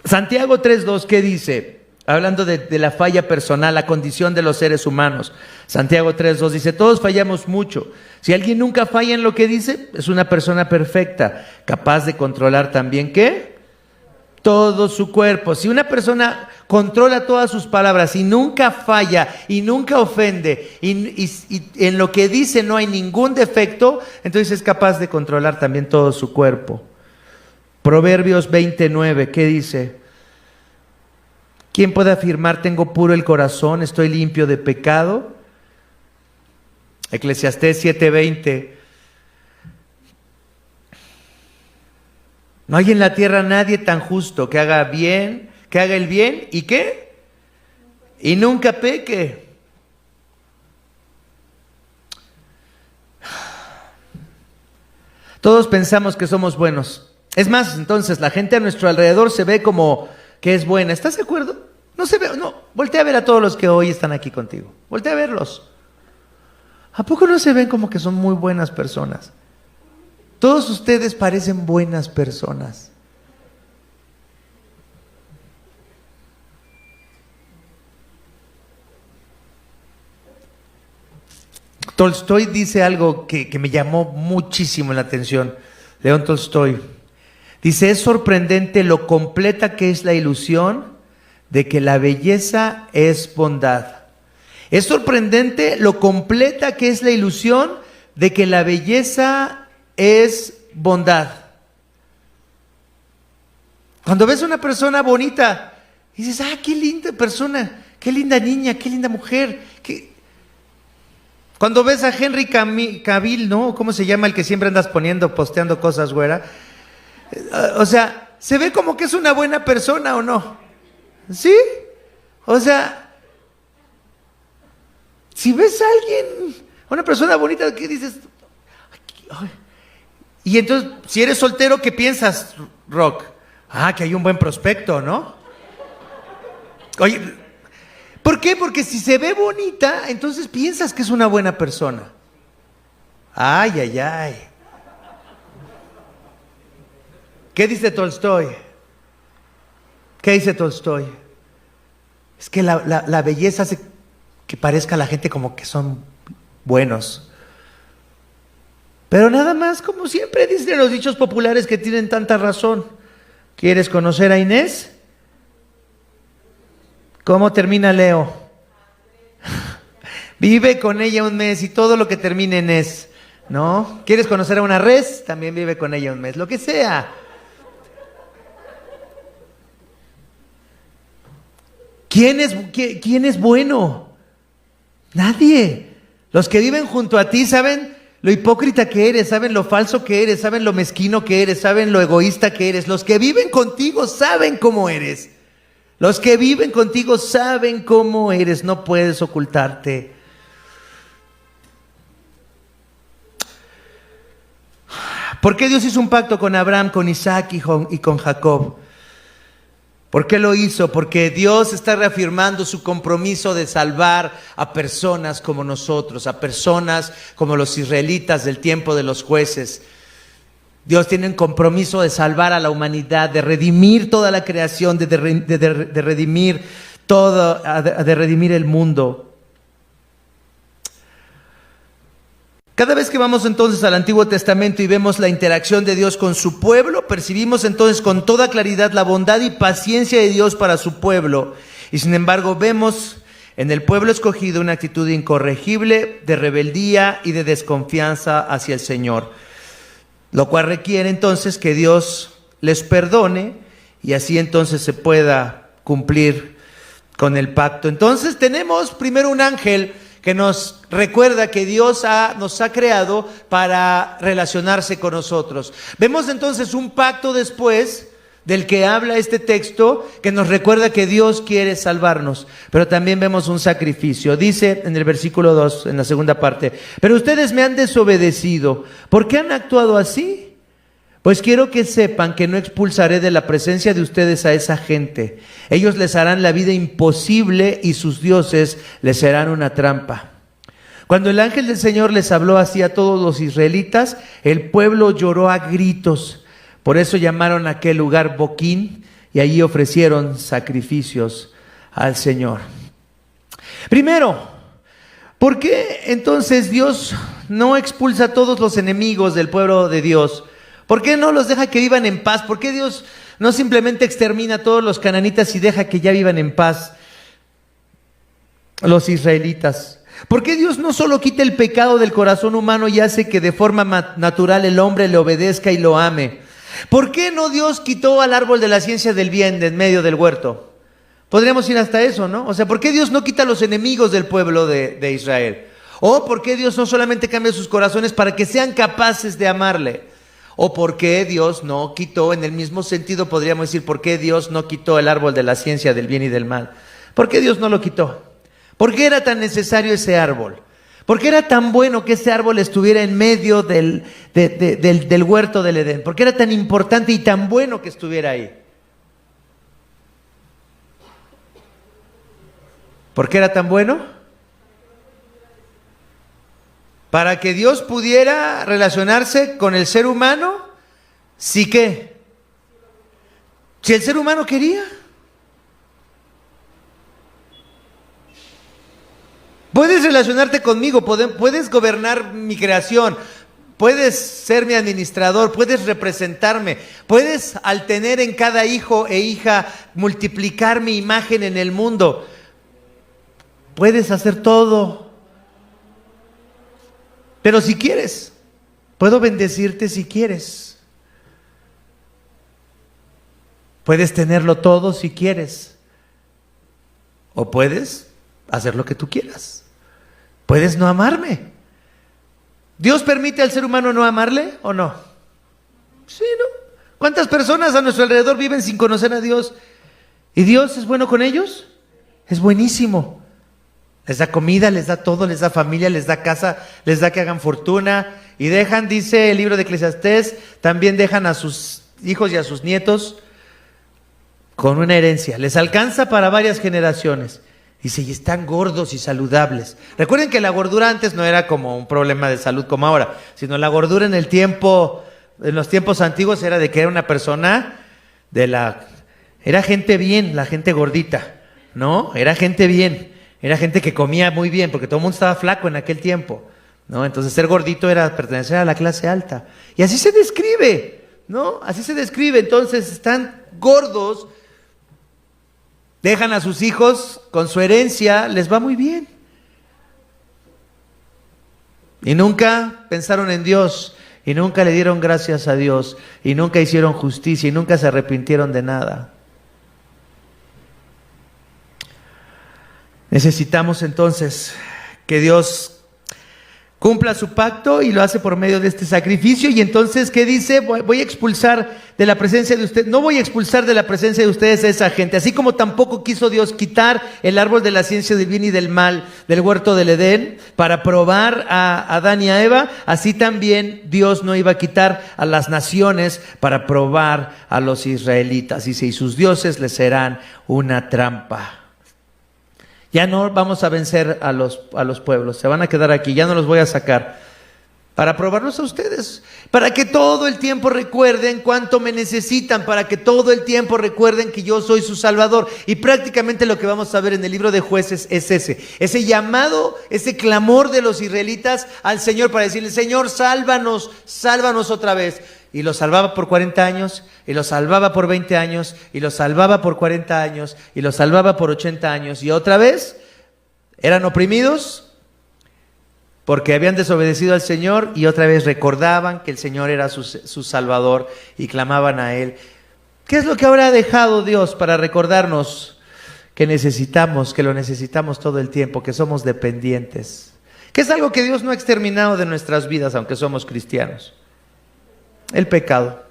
Santiago 3:2, ¿qué dice? Hablando de la falla personal, la condición de los seres humanos. Santiago 3:2 dice, todos fallamos mucho. Si alguien nunca falla en lo que dice, es una persona perfecta, capaz de controlar también, ¿qué? Todo su cuerpo. Si una persona controla todas sus palabras y nunca falla y nunca ofende y en lo que dice no hay ningún defecto, entonces es capaz de controlar también todo su cuerpo. Proverbios 29, ¿qué dice? ¿Quién puede afirmar, tengo puro el corazón, estoy limpio de pecado? Eclesiastés 7:20. No hay en la tierra nadie tan justo que haga el bien y ¿qué? Y nunca peque. Todos pensamos que somos buenos. Es más, entonces la gente a nuestro alrededor se ve como que es buena. ¿Estás de acuerdo? No se ve, no. Voltea a ver a todos los que hoy están aquí contigo. Voltea a verlos. ¿A poco no se ven como que son muy buenas personas? Todos ustedes parecen buenas personas. Tolstoy dice algo que me llamó muchísimo la atención. León Tolstoy dice, es sorprendente lo completa que es la ilusión de que la belleza es bondad. Es sorprendente lo completa que es la ilusión de que la belleza es bondad. Cuando ves a una persona bonita, dices, qué linda persona, qué linda niña, qué linda mujer. Cuando ves a Henry Cavill, ¿no? ¿Cómo se llama el que siempre andas posteando cosas, güera? O sea, ¿se ve como que es una buena persona o no? ¿Sí? O sea, si ves a alguien, una persona bonita, ¿qué dices? Ay. Y entonces, si eres soltero, ¿qué piensas, Rock? Que hay un buen prospecto, ¿no? Oye, ¿por qué? Porque si se ve bonita, entonces piensas que es una buena persona. Ay, ay, ay. ¿Qué dice Tolstoy? ¿Qué dice Tolstoy? Es que la belleza hace que parezca a la gente como que son buenos. Pero nada más, como siempre dicen los dichos populares que tienen tanta razón. ¿Quieres conocer a Inés? ¿Cómo termina Leo? Vive con ella un mes y todo lo que termine en es, ¿no? ¿Quieres conocer a una res? También vive con ella un mes, lo que sea. ¿Quién es bueno? Nadie. Los que viven junto a ti saben lo hipócrita que eres, saben lo falso que eres, saben lo mezquino que eres, saben lo egoísta que eres. Los que viven contigo saben cómo eres. Los que viven contigo saben cómo eres, no puedes ocultarte. ¿Por qué Dios hizo un pacto con Abraham, con Isaac y con Jacob? ¿Por qué lo hizo? Porque Dios está reafirmando su compromiso de salvar a personas como nosotros, a personas como los israelitas del tiempo de los jueces. Dios tiene un compromiso de salvar a la humanidad, de redimir toda la creación, de redimir todo, de redimir el mundo. Cada vez que vamos entonces al Antiguo Testamento y vemos la interacción de Dios con su pueblo, percibimos entonces con toda claridad la bondad y paciencia de Dios para su pueblo. Y sin embargo vemos en el pueblo escogido una actitud incorregible de rebeldía y de desconfianza hacia el Señor, lo cual requiere entonces que Dios les perdone y así entonces se pueda cumplir con el pacto. Entonces tenemos primero un ángel que nos recuerda que Dios nos ha creado para relacionarse con nosotros. Vemos entonces un pacto después del que habla este texto, que nos recuerda que Dios quiere salvarnos, pero también vemos un sacrificio. Dice en el versículo 2, en la segunda parte: pero ustedes me han desobedecido. ¿Por qué han actuado así? Pues quiero que sepan que no expulsaré de la presencia de ustedes a esa gente. Ellos les harán la vida imposible y sus dioses les serán una trampa. Cuando el ángel del Señor les habló así a todos los israelitas, el pueblo lloró a gritos. Por eso llamaron a aquel lugar Boquín y allí ofrecieron sacrificios al Señor. Primero, ¿por qué entonces Dios no expulsa a todos los enemigos del pueblo de Dios? ¿Por qué no los deja que vivan en paz? ¿Por qué Dios no simplemente extermina a todos los cananitas y deja que ya vivan en paz los israelitas? ¿Por qué Dios no solo quita el pecado del corazón humano y hace que de forma natural el hombre le obedezca y lo ame? ¿Por qué no Dios quitó al árbol de la ciencia del bien de en medio del huerto? Podríamos ir hasta eso, ¿no? O sea, ¿por qué Dios no quita a los enemigos del pueblo de Israel? ¿O por qué Dios no solamente cambia sus corazones para que sean capaces de amarle? ¿O por qué Dios no quitó, en el mismo sentido podríamos decir, por qué Dios no quitó el árbol de la ciencia del bien y del mal? ¿Por qué Dios no lo quitó? ¿Por qué era tan necesario ese árbol? ¿Por qué era tan bueno que ese árbol estuviera en medio del huerto del Edén? ¿Por qué era tan importante y tan bueno que estuviera ahí? ¿Por qué era tan bueno? Para que Dios pudiera relacionarse con el ser humano, ¿sí qué? Si el ser humano quería. Puedes relacionarte conmigo, puedes gobernar mi creación, puedes ser mi administrador, puedes representarme, puedes al tener en cada hijo e hija multiplicar mi imagen en el mundo. Puedes hacer todo. Pero si quieres, puedo bendecirte si quieres. Puedes tenerlo todo si quieres. O puedes hacer lo que tú quieras. Puedes no amarme. ¿Dios permite al ser humano no amarle o no? Sí, ¿no? ¿Cuántas personas a nuestro alrededor viven sin conocer a Dios? ¿Y Dios es bueno con ellos? Es buenísimo. Les da comida, les da todo, les da familia, les da casa, les da que hagan fortuna. Y dejan, dice el libro de Eclesiastés, también dejan a sus hijos y a sus nietos con una herencia. Les alcanza para varias generaciones. Dice, y están gordos y saludables. Recuerden que la gordura antes no era como un problema de salud como ahora, sino la gordura en los tiempos antiguos era de que era una persona era gente bien, la gente gordita, ¿no? Era gente bien. Era gente que comía muy bien, porque todo el mundo estaba flaco en aquel tiempo, ¿no? Entonces ser gordito era pertenecer a la clase alta. Y así se describe, ¿no? Así se describe. Entonces están gordos, dejan a sus hijos con su herencia, les va muy bien. Y nunca pensaron en Dios, y nunca le dieron gracias a Dios, y nunca hicieron justicia, y nunca se arrepintieron de nada. Necesitamos entonces que Dios cumpla su pacto y lo hace por medio de este sacrificio. Y entonces, ¿qué dice? Voy a expulsar de la presencia de ustedes, no voy a expulsar de la presencia de ustedes a esa gente. Así como tampoco quiso Dios quitar el árbol de la ciencia del bien y del mal del huerto del Edén para probar a Adán y a Eva, así también Dios no iba a quitar a las naciones para probar a los israelitas. Dice, y sus dioses les serán una trampa. Ya no vamos a vencer a los pueblos, se van a quedar aquí, ya no los voy a sacar. para probarlos a ustedes, para que todo el tiempo recuerden cuánto me necesitan, para que todo el tiempo recuerden que yo soy su Salvador. Y prácticamente lo que vamos a ver en el libro de Jueces es ese llamado, ese clamor de los israelitas al Señor para decirle: Señor, sálvanos, sálvanos otra vez. Y los salvaba por 40 años, y los salvaba por 20 años, y los salvaba por 40 años, y los salvaba por 80 años. Y otra vez eran oprimidos porque habían desobedecido al Señor, y otra vez recordaban que el Señor era su Salvador y clamaban a Él. ¿Qué es lo que habrá dejado Dios para recordarnos que necesitamos, que lo necesitamos todo el tiempo, que somos dependientes? ¿Qué es algo que Dios no ha exterminado de nuestras vidas, aunque somos cristianos? El pecado.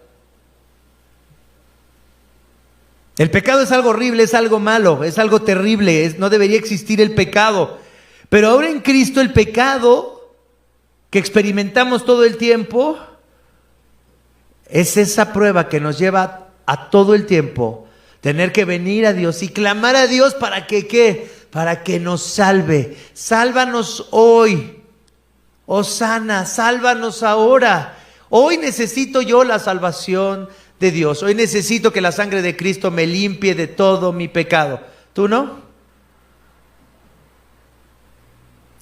El pecado es algo horrible, es algo malo, es algo terrible, no debería existir el pecado. Pero ahora en Cristo el pecado que experimentamos todo el tiempo es esa prueba que nos lleva a todo el tiempo tener que venir a Dios y clamar a Dios para que ¿qué? Para que nos salve. Sálvanos hoy. Hosana, sálvanos ahora. Hoy necesito yo la salvación de Dios. Hoy necesito que la sangre de Cristo me limpie de todo mi pecado. ¿Tú no?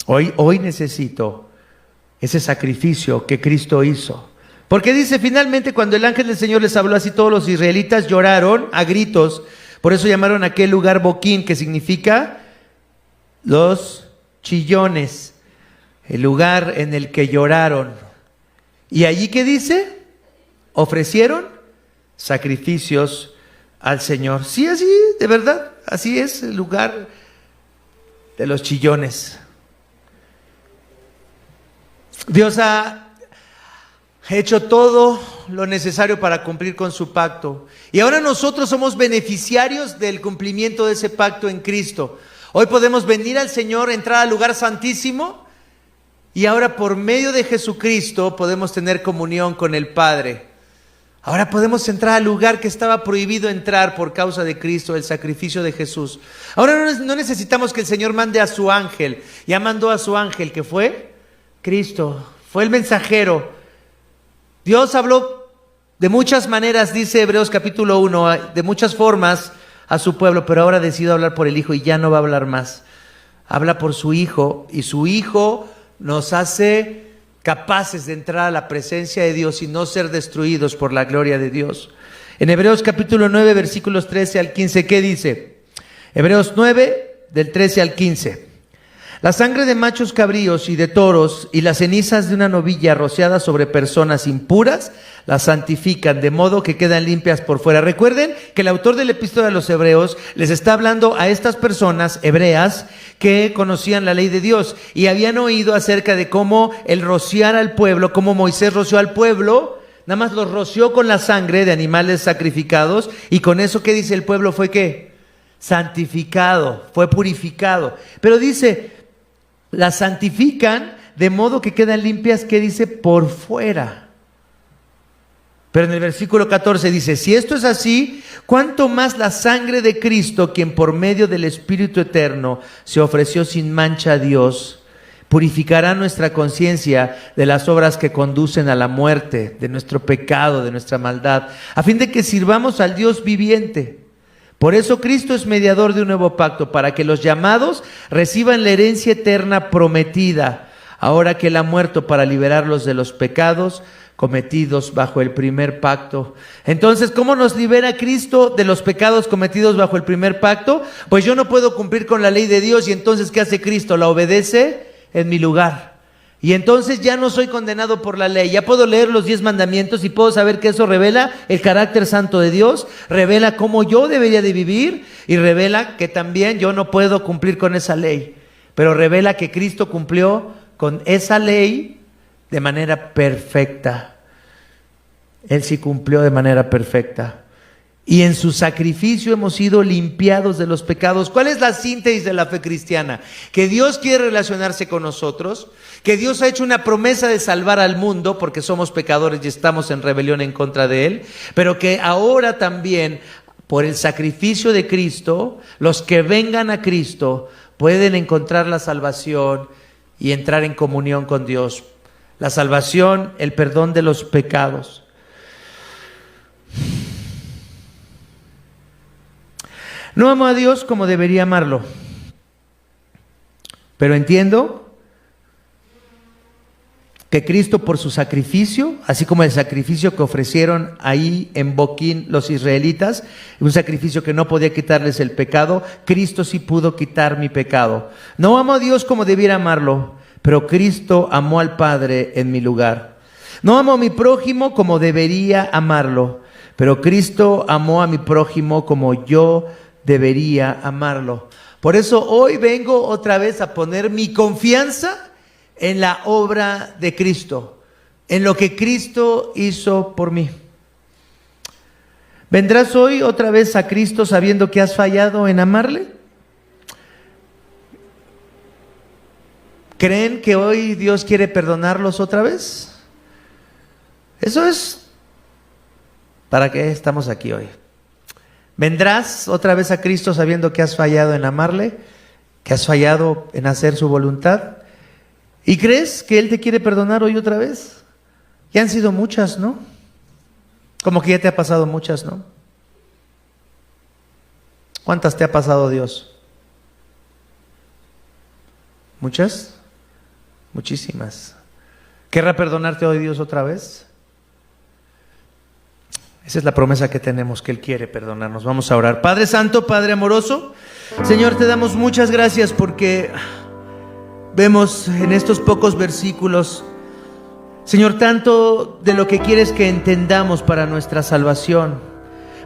Hoy necesito ese sacrificio que Cristo hizo. Porque dice: finalmente, cuando el ángel del Señor les habló así, todos los israelitas lloraron a gritos. Por eso llamaron a aquel lugar Boquín, que significa los chillones, el lugar en el que lloraron. Y allí, ¿qué dice? Ofrecieron sacrificios al Señor. Sí, así, de verdad, así es el lugar de los chillones. Dios ha hecho todo lo necesario para cumplir con su pacto. Y ahora nosotros somos beneficiarios del cumplimiento de ese pacto en Cristo. Hoy podemos venir al Señor, entrar al lugar santísimo, y ahora por medio de Jesucristo podemos tener comunión con el Padre. Ahora podemos entrar al lugar que estaba prohibido entrar por causa de Cristo, el sacrificio de Jesús. Ahora no necesitamos que el Señor mande a su ángel. Ya mandó a su ángel, que fue Cristo, fue el mensajero. Dios habló de muchas maneras, dice Hebreos capítulo 1, de muchas formas a su pueblo, pero ahora decidió hablar por el Hijo y ya no va a hablar más. Habla por su Hijo, y su Hijo nos hace capaces de entrar a la presencia de Dios y no ser destruidos por la gloria de Dios. En Hebreos capítulo 9, versículos 13 al 15, ¿qué dice? Hebreos 9, del 13 al 15. La sangre de machos cabríos y de toros y las cenizas de una novilla rociadas sobre personas impuras las santifican, de modo que quedan limpias por fuera. Recuerden que el autor del epístola de los Hebreos les está hablando a estas personas hebreas que conocían la ley de Dios y habían oído acerca de cómo el rociar al pueblo, cómo Moisés roció al pueblo, nada más los roció con la sangre de animales sacrificados, y con eso, ¿qué dice? El pueblo fue ¿qué? Santificado, fue purificado. Pero dice, las santifican de modo que quedan limpias, ¿qué dice? Por fuera. Pero en el versículo 14 dice: si esto es así, ¿cuánto más la sangre de Cristo, quien por medio del Espíritu Eterno se ofreció sin mancha a Dios, purificará nuestra conciencia de las obras que conducen a la muerte, de nuestro pecado, de nuestra maldad, a fin de que sirvamos al Dios viviente? Por eso Cristo es mediador de un nuevo pacto, para que los llamados reciban la herencia eterna prometida, ahora que Él ha muerto para liberarlos de los pecados cometidos bajo el primer pacto. Entonces, ¿cómo nos libera Cristo de los pecados cometidos bajo el primer pacto? Pues yo no puedo cumplir con la ley de Dios, y entonces, ¿qué hace Cristo? La obedece en mi lugar. Y entonces ya no soy condenado por la ley. Ya puedo leer los 10 mandamientos y puedo saber que eso revela el carácter santo de Dios, revela cómo yo debería de vivir, y revela que también yo no puedo cumplir con esa ley, pero revela que Cristo cumplió con esa ley de manera perfecta. Él sí cumplió de manera perfecta. Y en su sacrificio hemos sido limpiados de los pecados. ¿Cuál es la síntesis de la fe cristiana? Que Dios quiere relacionarse con nosotros, que Dios ha hecho una promesa de salvar al mundo porque somos pecadores y estamos en rebelión en contra de Él, pero que ahora también, por el sacrificio de Cristo, los que vengan a Cristo pueden encontrar la salvación y entrar en comunión con Dios. la salvación, el perdón de los pecados. No amo a Dios como debería amarlo, pero entiendo que Cristo, por su sacrificio, así como el sacrificio que ofrecieron ahí en Boquín los israelitas, un sacrificio que no podía quitarles el pecado, Cristo sí pudo quitar mi pecado. No amo a Dios como debiera amarlo, pero Cristo amó al Padre en mi lugar. No amo a mi prójimo como debería amarlo, pero Cristo amó a mi prójimo como yo debería amarlo. Por eso hoy vengo otra vez a poner mi confianza en la obra de Cristo, en lo que Cristo hizo por mí. ¿Vendrás hoy otra vez a Cristo sabiendo que has fallado en amarle? ¿Creen que hoy Dios quiere perdonarlos otra vez? Eso es para qué estamos aquí hoy. ¿Vendrás otra vez a Cristo sabiendo que has fallado en amarle, que has fallado en hacer su voluntad? ¿Y crees que Él te quiere perdonar hoy otra vez? Ya han sido muchas, ¿no? Como que ya te ha pasado muchas, ¿no? ¿Cuántas te ha pasado Dios? ¿Muchas? Muchísimas. ¿Querrá perdonarte hoy Dios otra vez? Esa es la promesa que tenemos, que Él quiere perdonarnos. Vamos a orar. Padre Santo, Padre amoroso, Señor, te damos muchas gracias porque vemos en estos pocos versículos, Señor, tanto de lo que quieres que entendamos para nuestra salvación,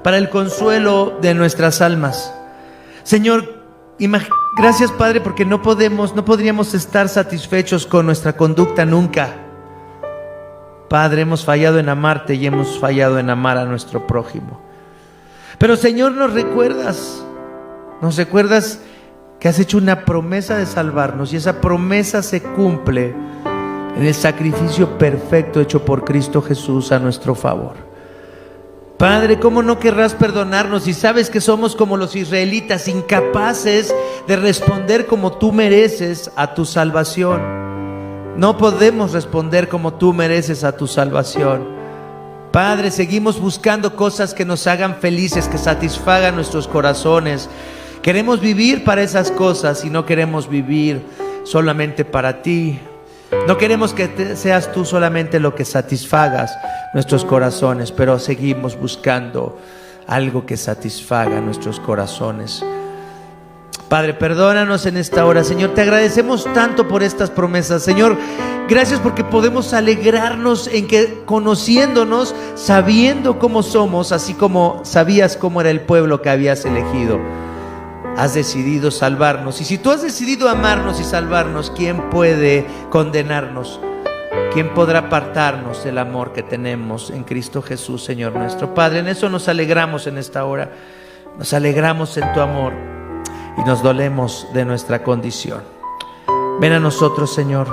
para el consuelo de nuestras almas. Señor, gracias, Padre, porque no podríamos estar satisfechos con nuestra conducta nunca. Padre, hemos fallado en amarte y hemos fallado en amar a nuestro prójimo. Pero, Señor, nos recuerdas que has hecho una promesa de salvarnos, y esa promesa se cumple en el sacrificio perfecto hecho por Cristo Jesús a nuestro favor. Padre, ¿cómo no querrás perdonarnos si sabes que somos como los israelitas, incapaces de responder como tú mereces a tu salvación? No podemos responder como tú mereces a tu salvación. Padre, seguimos buscando cosas que nos hagan felices, que satisfagan nuestros corazones. Queremos vivir para esas cosas y no queremos vivir solamente para ti. No queremos que seas tú solamente lo que satisfagas nuestros corazones, pero seguimos buscando algo que satisfaga nuestros corazones. Padre, perdónanos en esta hora. Señor, te agradecemos tanto por estas promesas. Señor, gracias porque podemos alegrarnos en que, conociéndonos, sabiendo cómo somos, así como sabías cómo era el pueblo que habías elegido, has decidido salvarnos. Y si tú has decidido amarnos y salvarnos, ¿quién puede condenarnos? ¿Quién podrá apartarnos del amor que tenemos en Cristo Jesús, Señor nuestro? Padre, en eso nos alegramos en esta hora. Nos alegramos en tu amor y nos dolemos de nuestra condición. Ven a nosotros, Señor.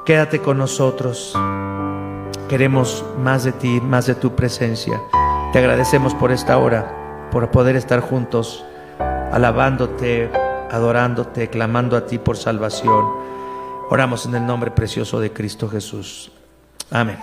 Quédate con nosotros. Queremos más de ti, más de tu presencia. Te agradecemos por esta hora, por poder estar juntos, alabándote, adorándote, clamando a ti por salvación. Oramos en el nombre precioso de Cristo Jesús. Amén.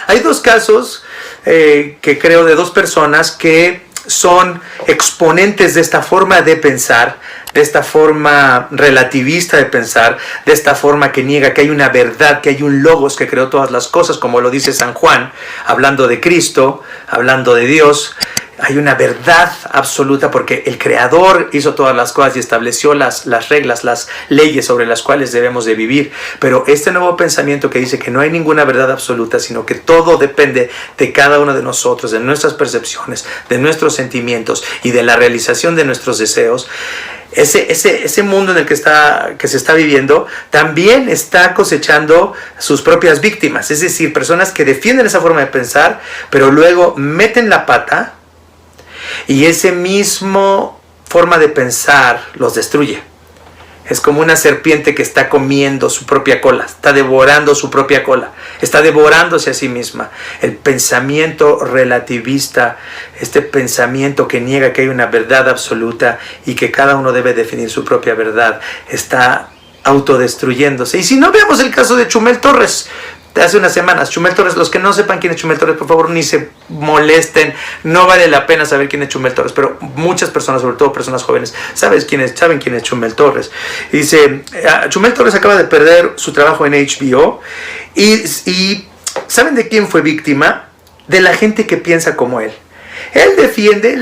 Hay dos casos que creo, de dos personas que son exponentes de esta forma de pensar, de esta forma relativista de pensar, de esta forma que niega que hay una verdad, que hay un logos que creó todas las cosas, como lo dice San Juan, hablando de Cristo, hablando de Dios. Hay una verdad absoluta porque el Creador hizo todas las cosas y estableció las reglas, las leyes sobre las cuales debemos de vivir. Pero este nuevo pensamiento que dice que no hay ninguna verdad absoluta, sino que todo depende de cada uno de nosotros, de nuestras percepciones, de nuestros sentimientos y de la realización de nuestros deseos. Ese mundo en el que se está viviendo también está cosechando sus propias víctimas. Es decir, personas que defienden esa forma de pensar, pero luego meten la pata y ese mismo forma de pensar los destruye. Es como una serpiente que está comiendo su propia cola, está devorando su propia cola, está devorándose a sí misma. El pensamiento relativista, este pensamiento que niega que hay una verdad absoluta y que cada uno debe definir su propia verdad, está autodestruyéndose. Y si no, veamos el caso de Chumel Torres. De hace unas semanas, Chumel Torres, los que no sepan quién es Chumel Torres, por favor ni se molesten, no vale la pena saber quién es Chumel Torres, pero muchas personas, sobre todo personas jóvenes, saben quién es Chumel Torres. Y dice, Chumel Torres acaba de perder su trabajo en HBO y ¿saben de quién fue víctima? De la gente que piensa como él. Él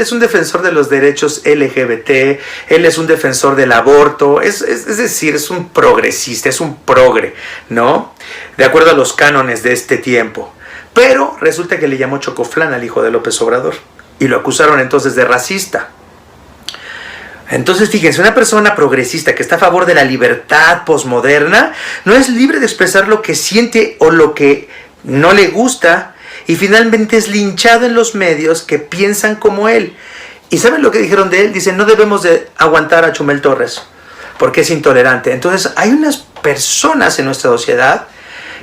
es un defensor de los derechos LGBT, él es un defensor del aborto, es decir, es un progresista, es un progre, ¿no? De acuerdo a los cánones de este tiempo. Pero resulta que le llamó chocoflán al hijo de López Obrador y lo acusaron entonces de racista. Entonces, fíjense, una persona progresista que está a favor de la libertad posmoderna no es libre de expresar lo que siente o lo que no le gusta, y finalmente es linchado en los medios que piensan como él. ¿Y saben lo que dijeron de él? Dicen, no debemos de aguantar a Chumel Torres porque es intolerante. Entonces hay unas personas en nuestra sociedad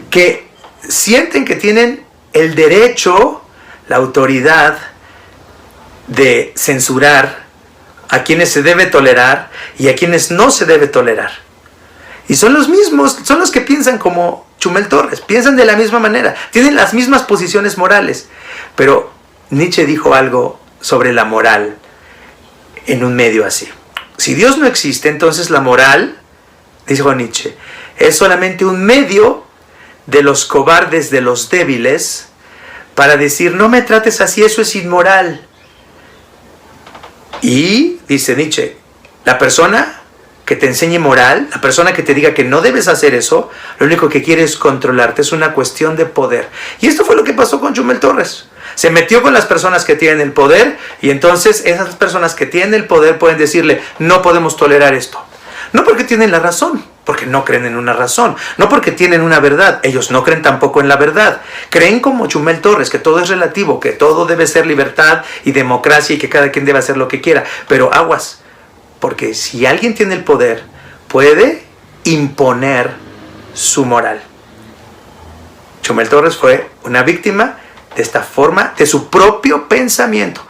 que sienten que tienen el derecho, la autoridad de censurar a quienes se debe tolerar y a quienes no se debe tolerar. Y son los mismos, son los que piensan como Chumel Torres, piensan de la misma manera, tienen las mismas posiciones morales. Pero Nietzsche dijo algo sobre la moral en un medio así. Si Dios no existe, entonces la moral, dijo Nietzsche, es solamente un medio de los cobardes, de los débiles, para decir, no me trates así, eso es inmoral. Y, dice Nietzsche, la persona que te enseñe moral, la persona que te diga que no debes hacer eso, lo único que quiere es controlarte, es una cuestión de poder. Y esto fue lo que pasó con Chumel Torres. Se metió con las personas que tienen el poder y entonces esas personas que tienen el poder pueden decirle, no podemos tolerar esto. No porque tienen la razón, porque no creen en una razón, no porque tienen una verdad, ellos no creen tampoco en la verdad. Creen como Chumel Torres, que todo es relativo, que todo debe ser libertad y democracia y que cada quien debe hacer lo que quiera. Pero aguas, porque si alguien tiene el poder, puede imponer su moral. Chumel Torres fue una víctima de esta forma, de su propio pensamiento.